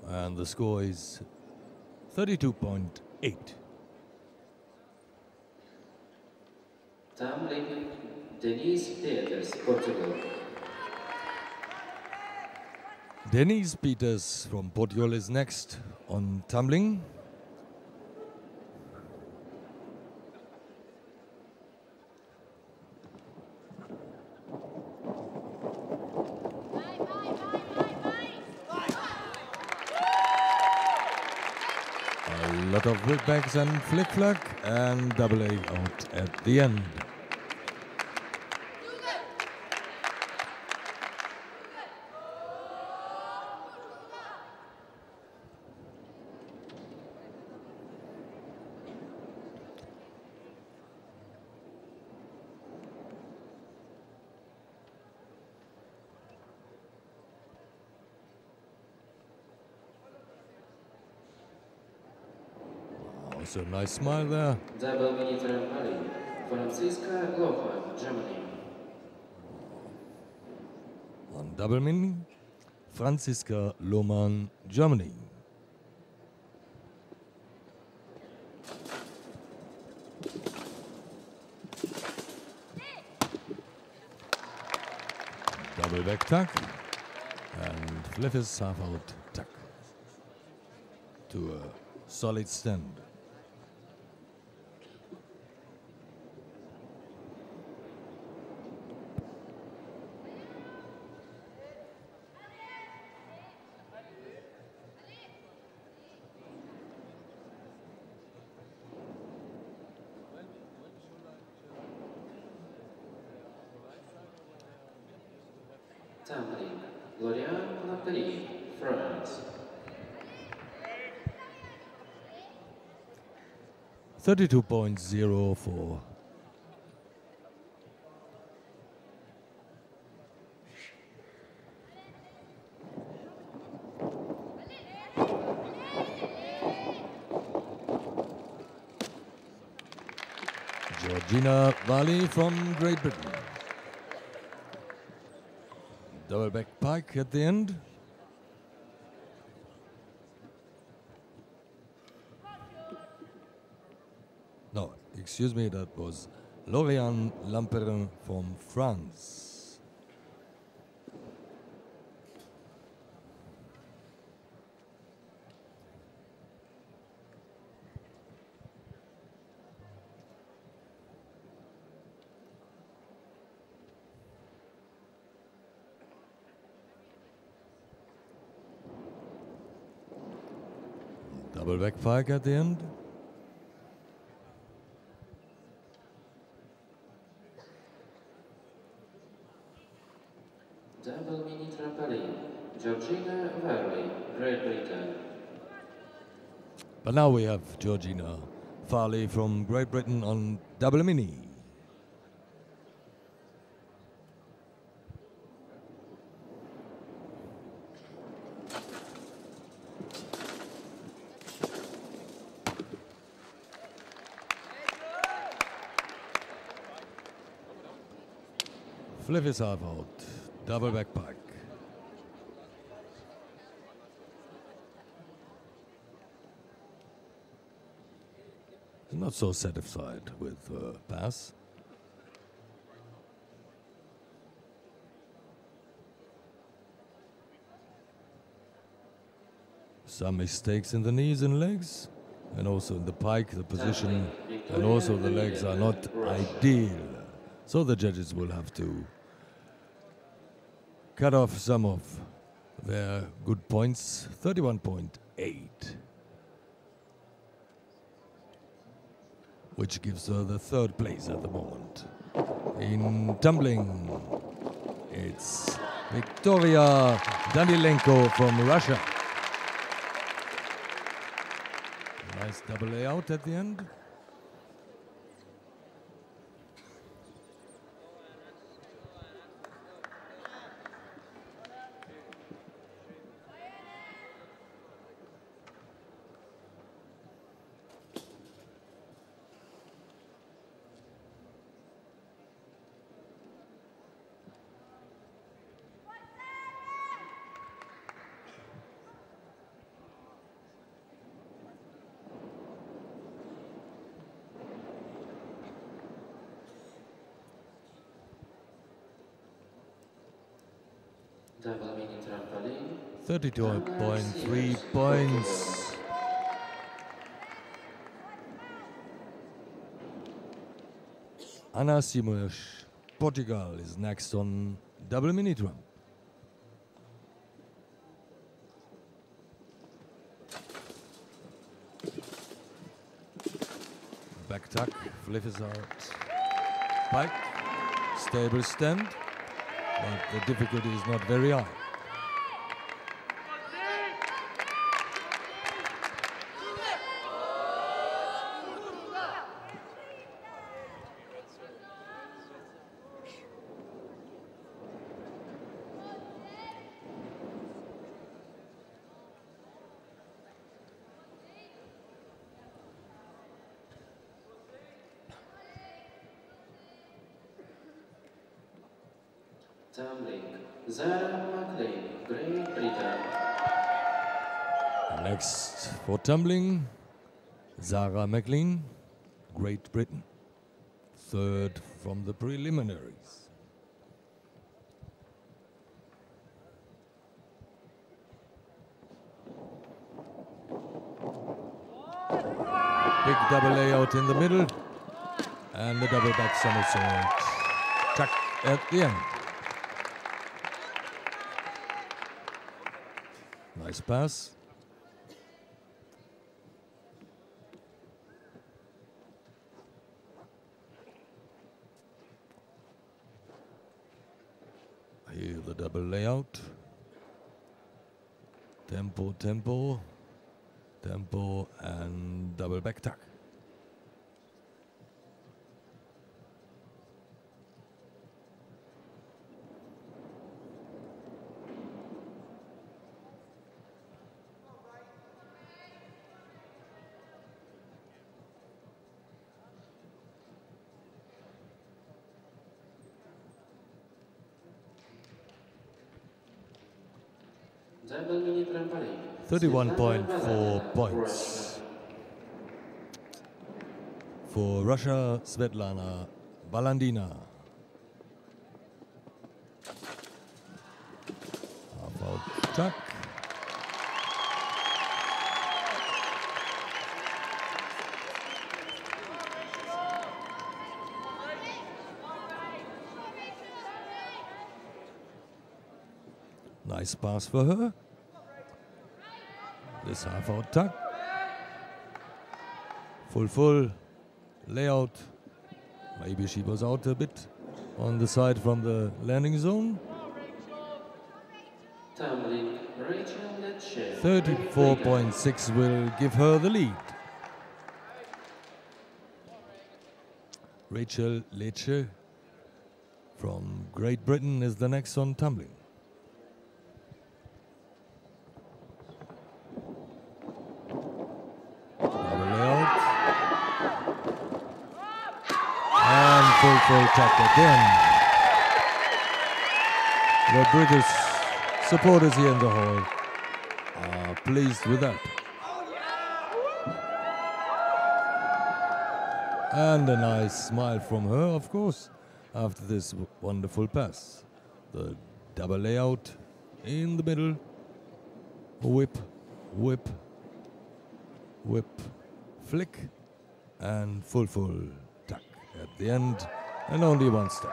And the score is 32.8. Tumbling, Denise Peters, Portugal. Denise Peters from Portugal is next on tumbling. A lot of whipbacks and flick-flack and double A out at the end. Also a nice smile there. Double mini trampoline, Franziska Lohan, Germany. On double mini, Franziska Lohmann, Germany. Double back tuck and Fliffis half out tuck to a solid stand. Tumbling, Lauriane Lapéry, France. 32.04. Georgina Valley from Great Britain. Double back pike at the end. No, excuse me, that was Lauriane Lapéry from France. Double back pike at the end. Double mini trampoline, Georgina Varley, Great Britain. But now we have Georgina Farley from Great Britain on double mini. Flip is half out, double back pike. Not so satisfied with pass. Some mistakes in the knees and legs, and also in the pike, the position, and also the legs are not ideal. So the judges will have to cut off some of their good points. 31.8. Which gives her the third place at the moment. In tumbling, it's Victoria Danilenko from Russia. Nice double layout at the end. Double mini trampoline, 32.3 points. Ana Simões, Portugal, is next on double mini drum. Back tuck, flip is out. Pike, stable stand, but the difficulty is not very high. tumbling, Zara McLean, Great Britain. Next for tumbling, Zara McLean, Great Britain. Third from the preliminaries. Big double layout in the middle, and the double back somersault. Tuck at the end. Nice pass. Here the the double layout. Tempo, tempo, tempo, and double back tuck. Double mini trampoline. 31.4 points. For Russia, Svetlana Balandina. Half out tuck. Nice pass for her. This half out tuck. Full layout. Maybe she was out a bit on the side from the landing zone. Tumbling, Rachel Lecce. 34.6 will give her the lead. Rachel Lecce from Great Britain is the next on tumbling. Double layout. And full tuck again. The British supporters here in the hall are pleased with that. And a nice smile from her, of course, after this wonderful pass. The double layout in the middle. Whip, whip, whip, flick, and full tuck at the end, and only one step.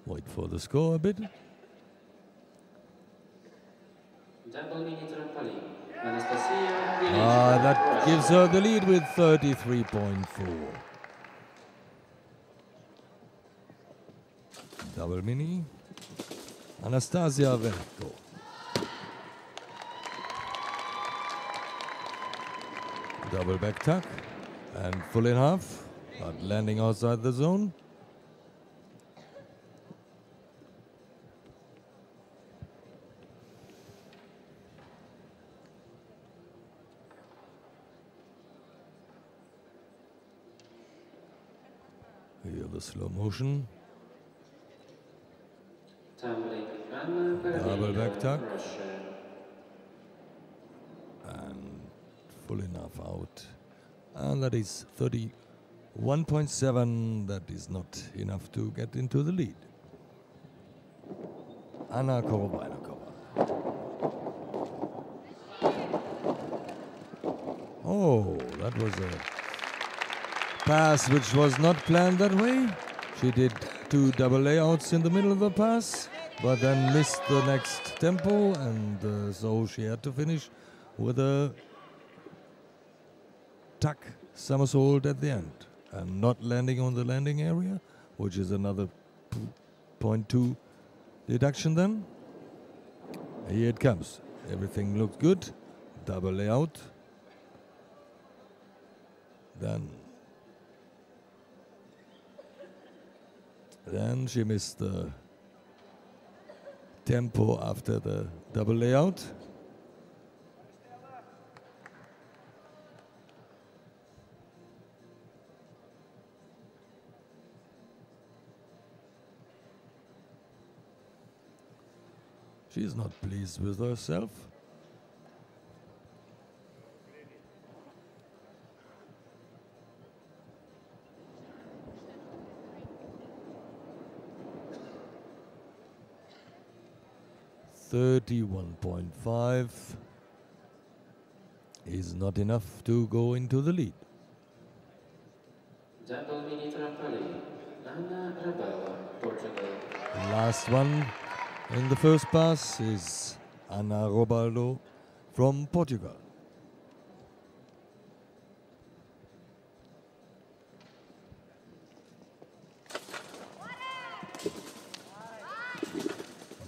Wait for the score a bit. Double mini trampoline. Anastasia That gives her the lead with 33.4. Double mini. Anastasia Velenko. Double back tuck and full in half, but landing outside the zone. Here the slow motion. Tumbling, Anna Double back tuck. Russia. And full enough out. And that is 31.7. That is not enough to get into the lead. Anna Korobeinakova. Oh, that was a pass which was not planned that way. She did two double layouts in the middle of the pass, but then missed the next tempo, and so she had to finish with a tuck somersault at the end, and not landing on the landing area, which is another 0.2 deduction then. Here it comes. Everything looked good. Double layout. Then she missed the tempo after the double layout. She's not pleased with herself. .5 is not enough to go into the lead. Double mini trampoline, Anna Rabala. Portugal. Last one in the first pass is Ana Robaldo from Portugal.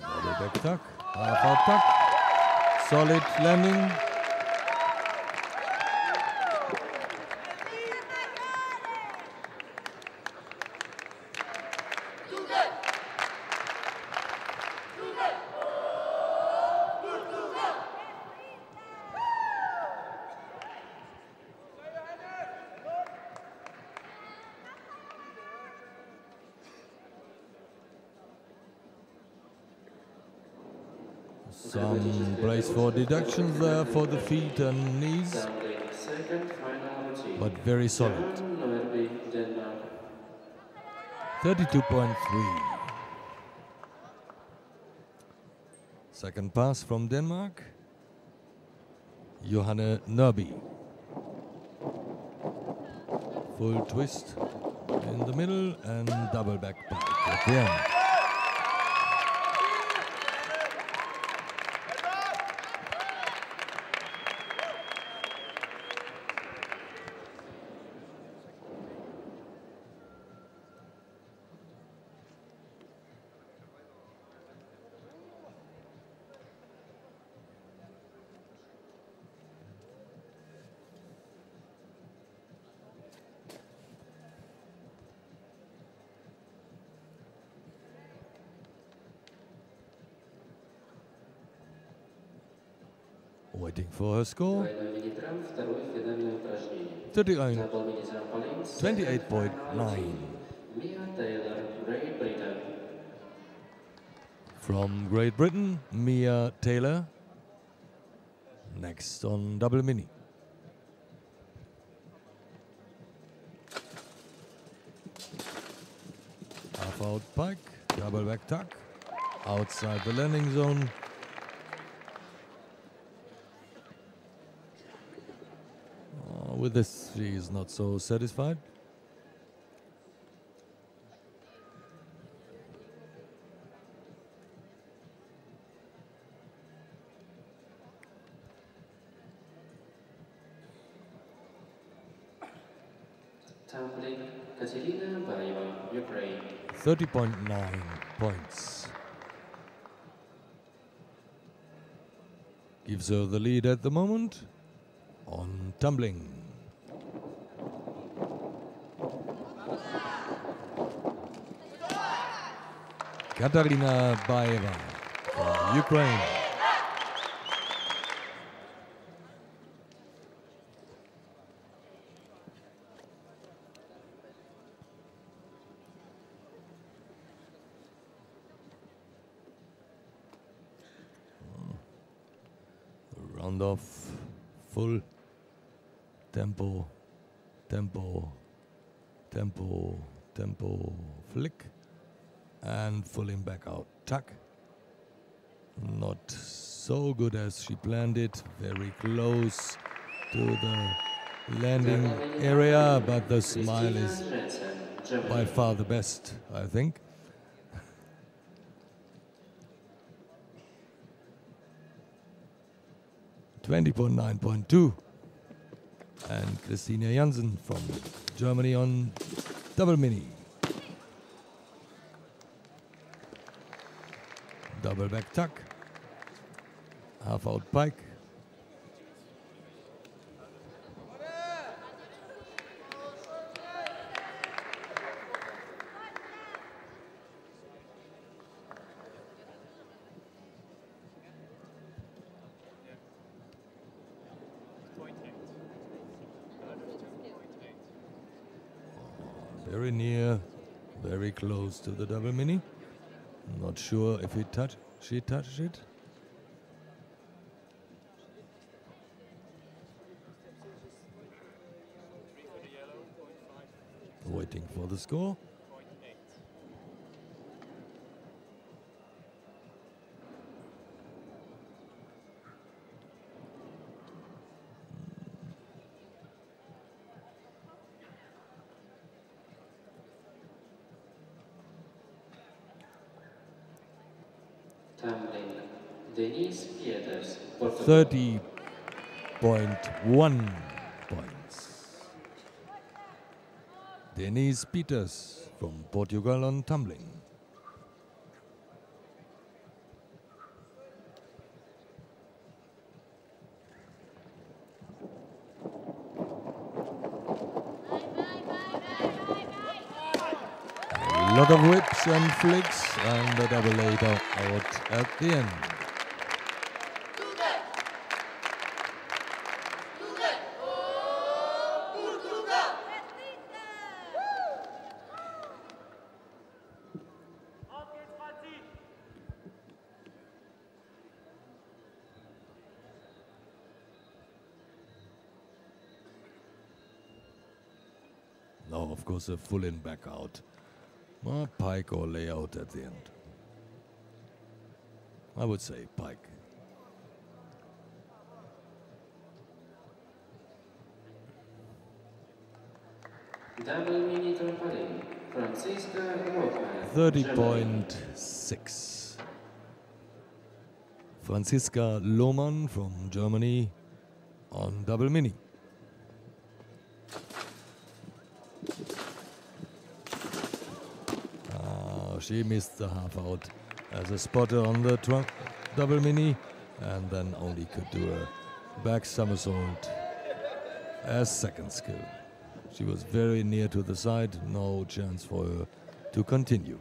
Double back tuck, half out tuck, solid landing. Some place for deductions there for the feet and knees, Second final routine. but very solid. Johan Norby, Denmark. 32.3. Second pass from Denmark. Johanne Nørby. Full twist in the middle and double back pike at the end. Waiting for her score. Двойной мини-трамп, второе финальное упражнение. 39, Double mini trampoline. 28.9. Mia Taylor, Great Britain. From Great Britain, Mia Taylor. Next on double mini. Half out pike, double back tuck, outside the landing zone. With this, she is not so satisfied. Tumbling, Katerina Baeva, Ukraine. 30.9 points. Gives her the lead at the moment on tumbling. Katarina Baeva from Ukraine. Round off, full tempo, tempo, tempo, tempo, flick, and fulling back out, tuck. Not so good as she planned it, very close to the landing area, but the smile is by far the best, I think. $20.9.2, and Christina Jansen from Germany on double mini. Double back tuck, half out pike. Very near, very close to the double mini. Not sure if she touched it. Waiting for the score. Tumbling, Denise Pieters, Portugal. 30.1 points. Denise Pieters from Portugal on tumbling. A lot of whips and flicks and a double eight out at the end. Now, of course, a full in back out. Pike or layout at the end. I would say pike. Double mini trampoline, Franziska Rothman, 30.6. Franziska Lohmann from Germany on double mini. She missed the half out as a spotter on the double mini and then only could do a back somersault as second skill. She was very near to the side, no chance for her to continue.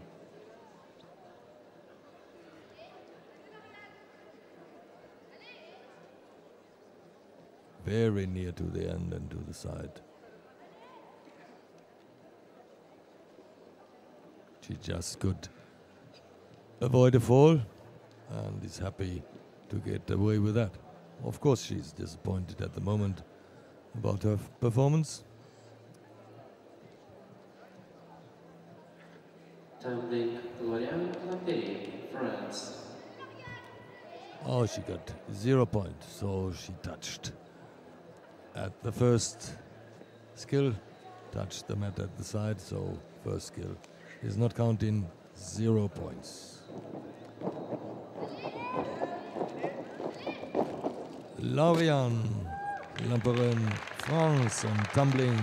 Very near to the end and to the side. She just could avoid a fall and is happy to get away with that. Of course, she's disappointed at the moment about her performance. Tumbling, Florian Lapéry, France. Oh, she got 0 points, so she touched at the first skill, touched the mat at the side, so first skill is not counting, 0 points. Lauriane Lamperin, France on tumbling.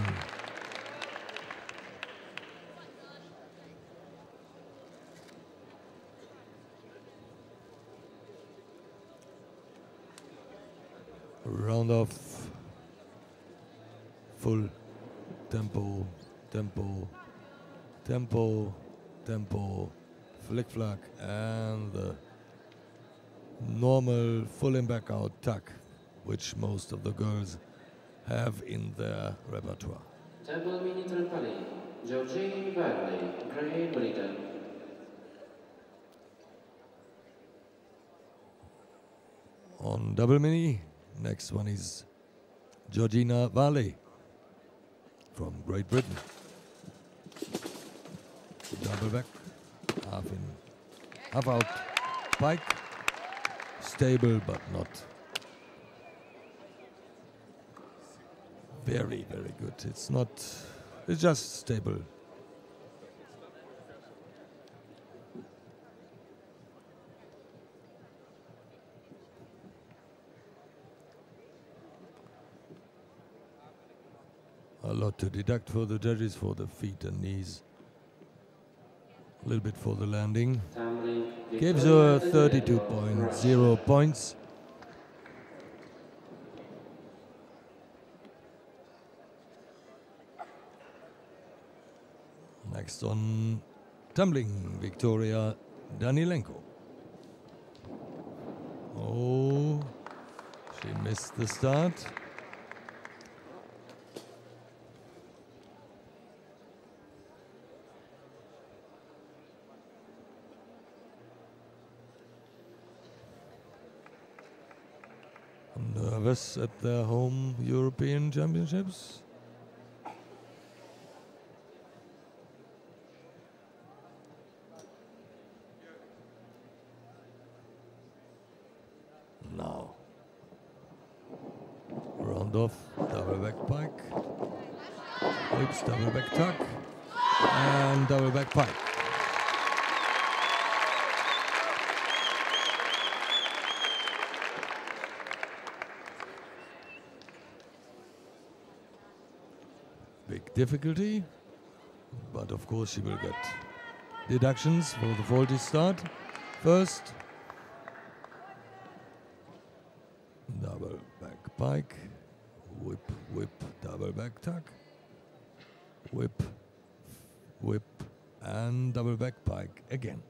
Round off, full tempo, tempo, tempo, tempo, flick-flack, and the normal full in back out tuck, which most of the girls have in their repertoire. Double mini trampoline, Georgine Varley, Great Britain. On double mini, next one is Georgina Varley from Great Britain. Double back, half in, half out, pike, stable but not very, very good. It's just stable. A lot to deduct for the judges for the feet and knees. A little bit for the landing. Gives her 32.0 points. Next on tumbling, Victoria Danilenko. Oh, she missed the start. Nervous at their home European Championships. Now, round off, double back pike, whips, double back tuck, and double back pike. big difficulty, but of course she will get deductions for the faulty start. First, double back pike, whip, whip, double back tuck, whip, whip, and double back pike again.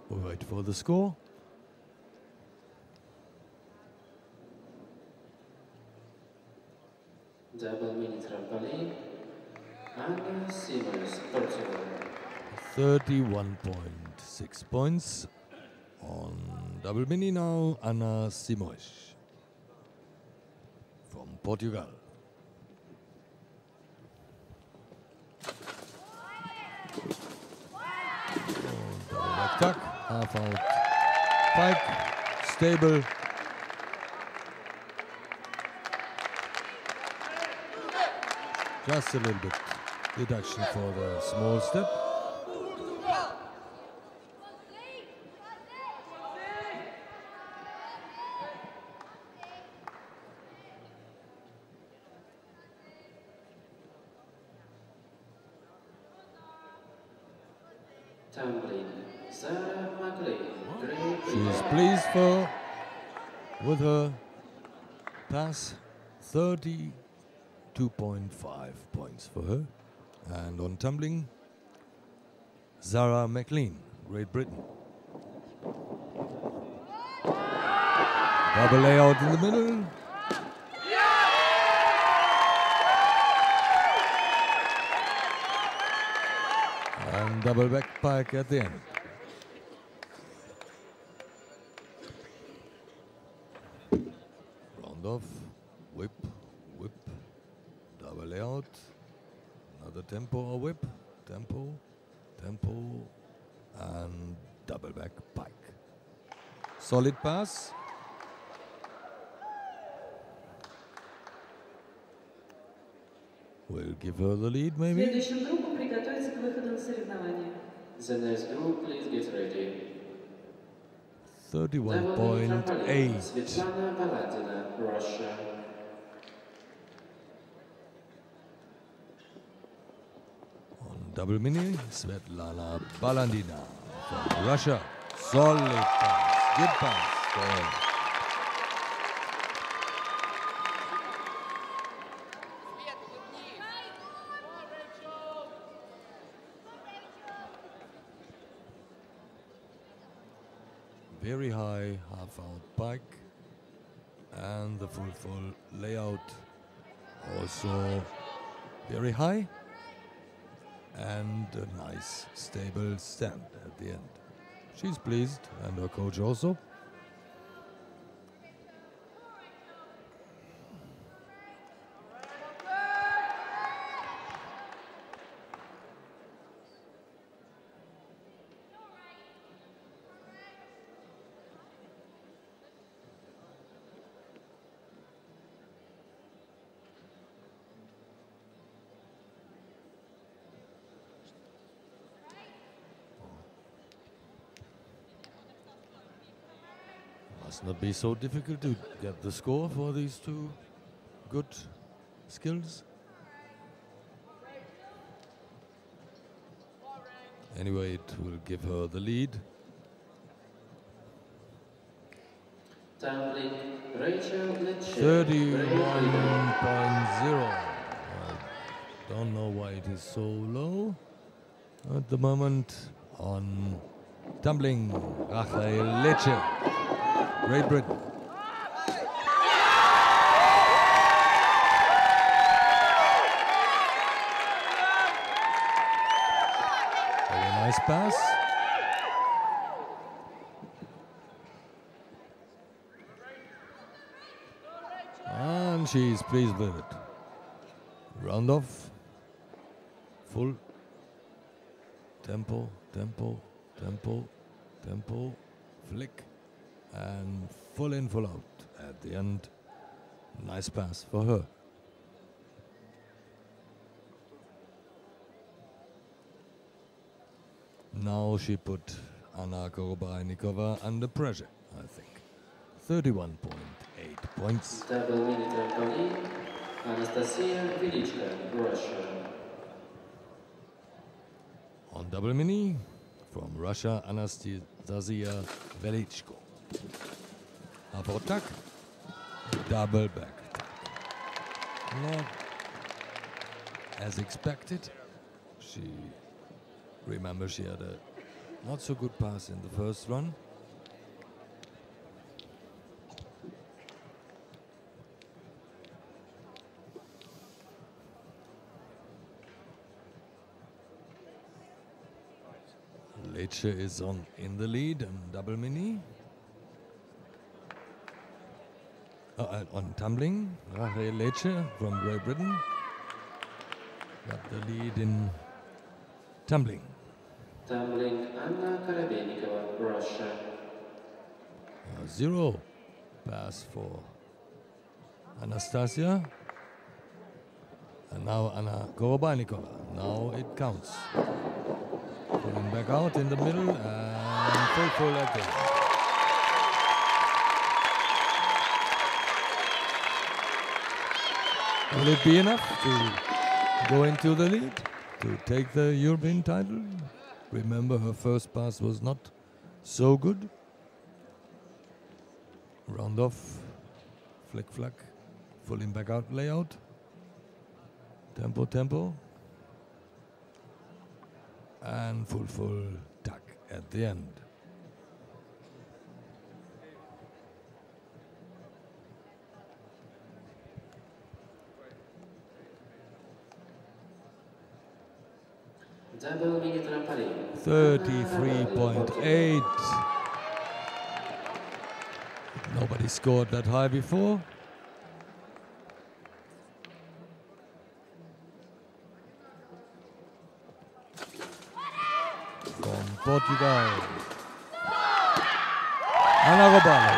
We'll wait for the score. Double mini trampoline, Anna Simers, Portugal. 31.6 points on double mini now, Ana Simões from Portugal. Double back tuck, half out pike, stable. Just a little bit deduction for the small step. Tumbling, Sarah McLean, Great She is Britain. pleased with her pass. 32.5 points for her. And on tumbling, Zara McLean, Great Britain. Double layout in the middle. And double back pike at the end. Round off, whip, whip, double layout, another tempo or whip, tempo, tempo, and double back pike. Solid pass. We'll give her the lead, maybe. Следующую группу приготовиться к выходу на соревнования. The next group, please get ready. 31.8. Svetlana Baladina, Russia. On double mini, Svetlana Balandina from Russia. Solid pass, good pass for her. Very high half-out pike and the full layout also very high and a nice stable stand at the end. She's pleased and her coach also. Must not be so difficult to get the score for these two good skills. Anyway, it will give her the lead. Tumbling, Rachel Letcher, 31.0. I don't know why it is so low at the moment. On tumbling, Rachel Letcher, Great Britain. Very nice pass. And she's pleased with it. Round off. Full tempo, tempo, tempo, tempo, flick, and full in, full out. At the end, nice pass for her. Now she put Anna Korobainikova under pressure, I think. 31.8 points. Double mini trampoline, Anastasia Velichka, Russia. On double mini, from Russia, Anastasia Velichko. Half attack, double back attack. Not as expected. Remember, she had a not so good pass in the first run. Lecce is in the lead on double mini. On tumbling, Rachel Lecce from Great Britain got the lead in tumbling. Tumbling, Anna Korabenikova, Russia. 0 pass for Anastasia. And now Anna Korobainikova. Now it counts. Pulling back out in the middle and full again. Will it be enough to go into the lead, to take the European title? Remember, her first pass was not so good. Round off, flick flack, pulling back out layout. Tempo, tempo. And full tuck at the end. Double mini trampoline. 33.8. Nobody scored that high before. From Portugal, Anna Robalo.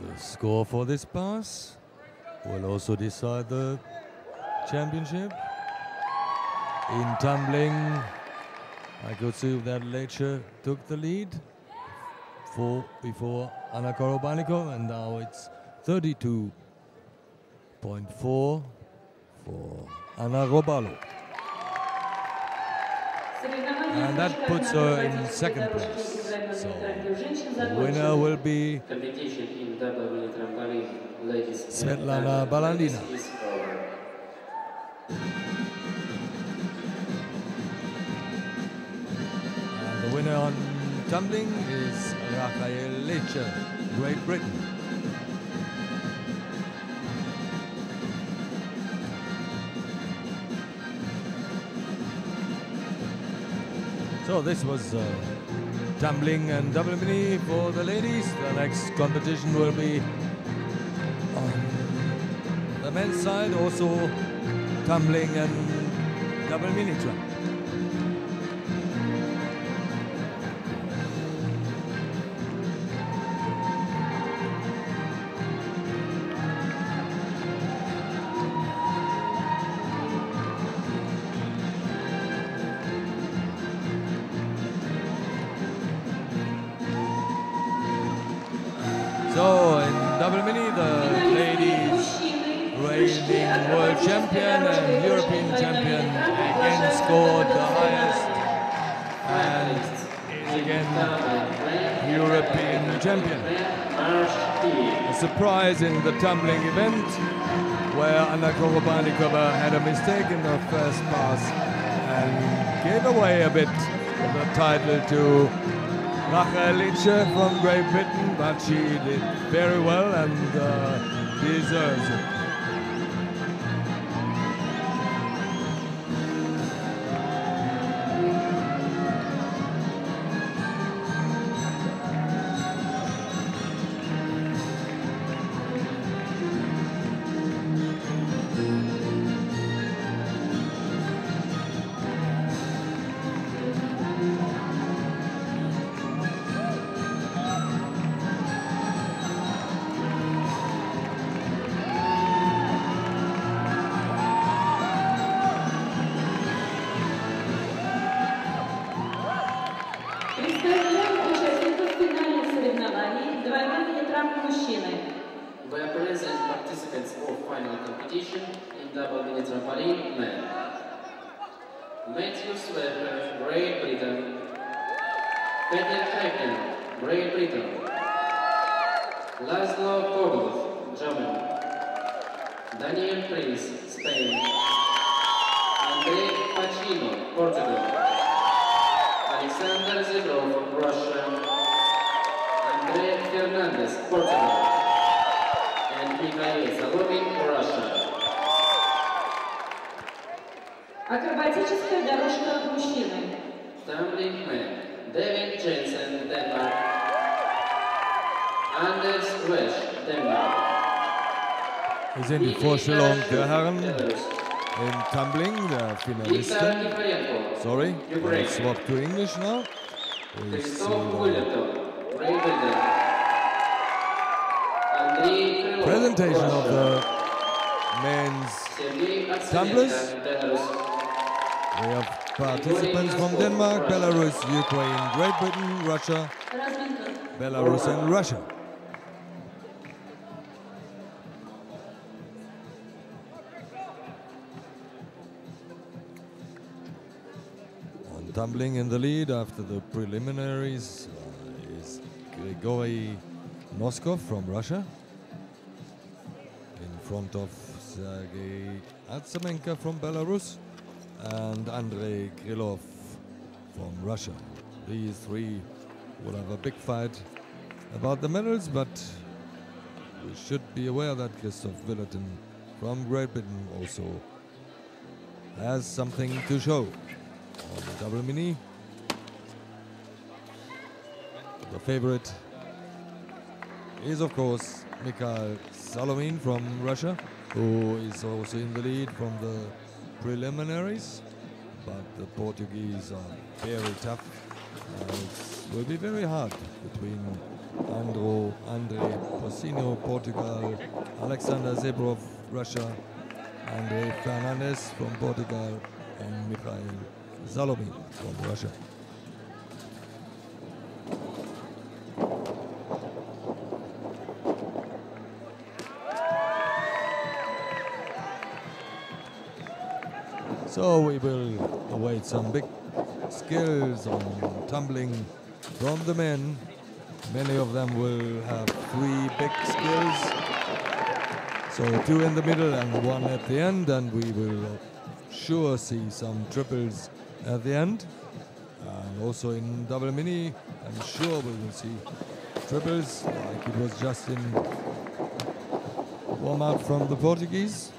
The score for this pass will also decide the championship. In tumbling, I could see that Lecce took the lead before Anna Korobainikova, and now it's 32.4 for Anna Robalo. And that puts her in second place. So the winner will be Competition in double mini trampoline, ladies Svetlana Balandina. is over. And the winner on tumbling is Rachel Lecce, Great Britain. So this was tumbling and double mini for the ladies. The next competition will be on the men's side, also tumbling and double mini trap. So in double mini, the ladies reigning world champion and European champion again scored the highest and is again European champion. A surprise in the tumbling event where Anna Korobainikova had a mistake in her first pass and gave away a bit of the title to Rachel Lecce from Great Britain, but she did very well and deserves it. final competition in double mini trampoline men. Matthew Sweber, Great Britain. Peter Haken, Great Britain. Laszlo Kogov, Germany. Daniel Prince, Spain. Andrei Pacino, Portugal. Alexander Zebrov, Russia. Andrei Fernandez, Portugal. And Mikhail Zalomin, Russia. Акробатическая дорожка мужчины. Tumbling man, David Jensen, Denmark. Anders Resch, Denmark. Wir sehen die Vorstellung der Herren im Tumbling, der Finalisten. Sorry, we'll swap to English now. We see the presentation of the men's tumblers. We have participants from Denmark, Belarus, Ukraine, Great Britain, Russia, Belarus and Russia. On tumbling in the lead after the preliminaries is Grigory Noskov from Russia, in front of Sergei Atsamenka from Belarus and Andrei Krylov from Russia. These three will have a big fight about the medals, but we should be aware that Christoph Villeton from Great Britain also has something to show. On the double mini, the favorite is of course Mikhail Zalomin from Russia, who is also in the lead from the preliminaries, but the Portuguese are very tough. It will be very hard between Andrei Pacino, Portugal, Alexander Zebrov, Russia, Andrei Fernandez from Portugal, and Mikhail Zalomin from Russia. So we will await some big skills on tumbling from the men. Many of them will have three big skills. So two in the middle and one at the end, and we will sure see some triples at the end. And also in double mini, I'm sure we will see triples, like it was just in warm-up from the Portuguese.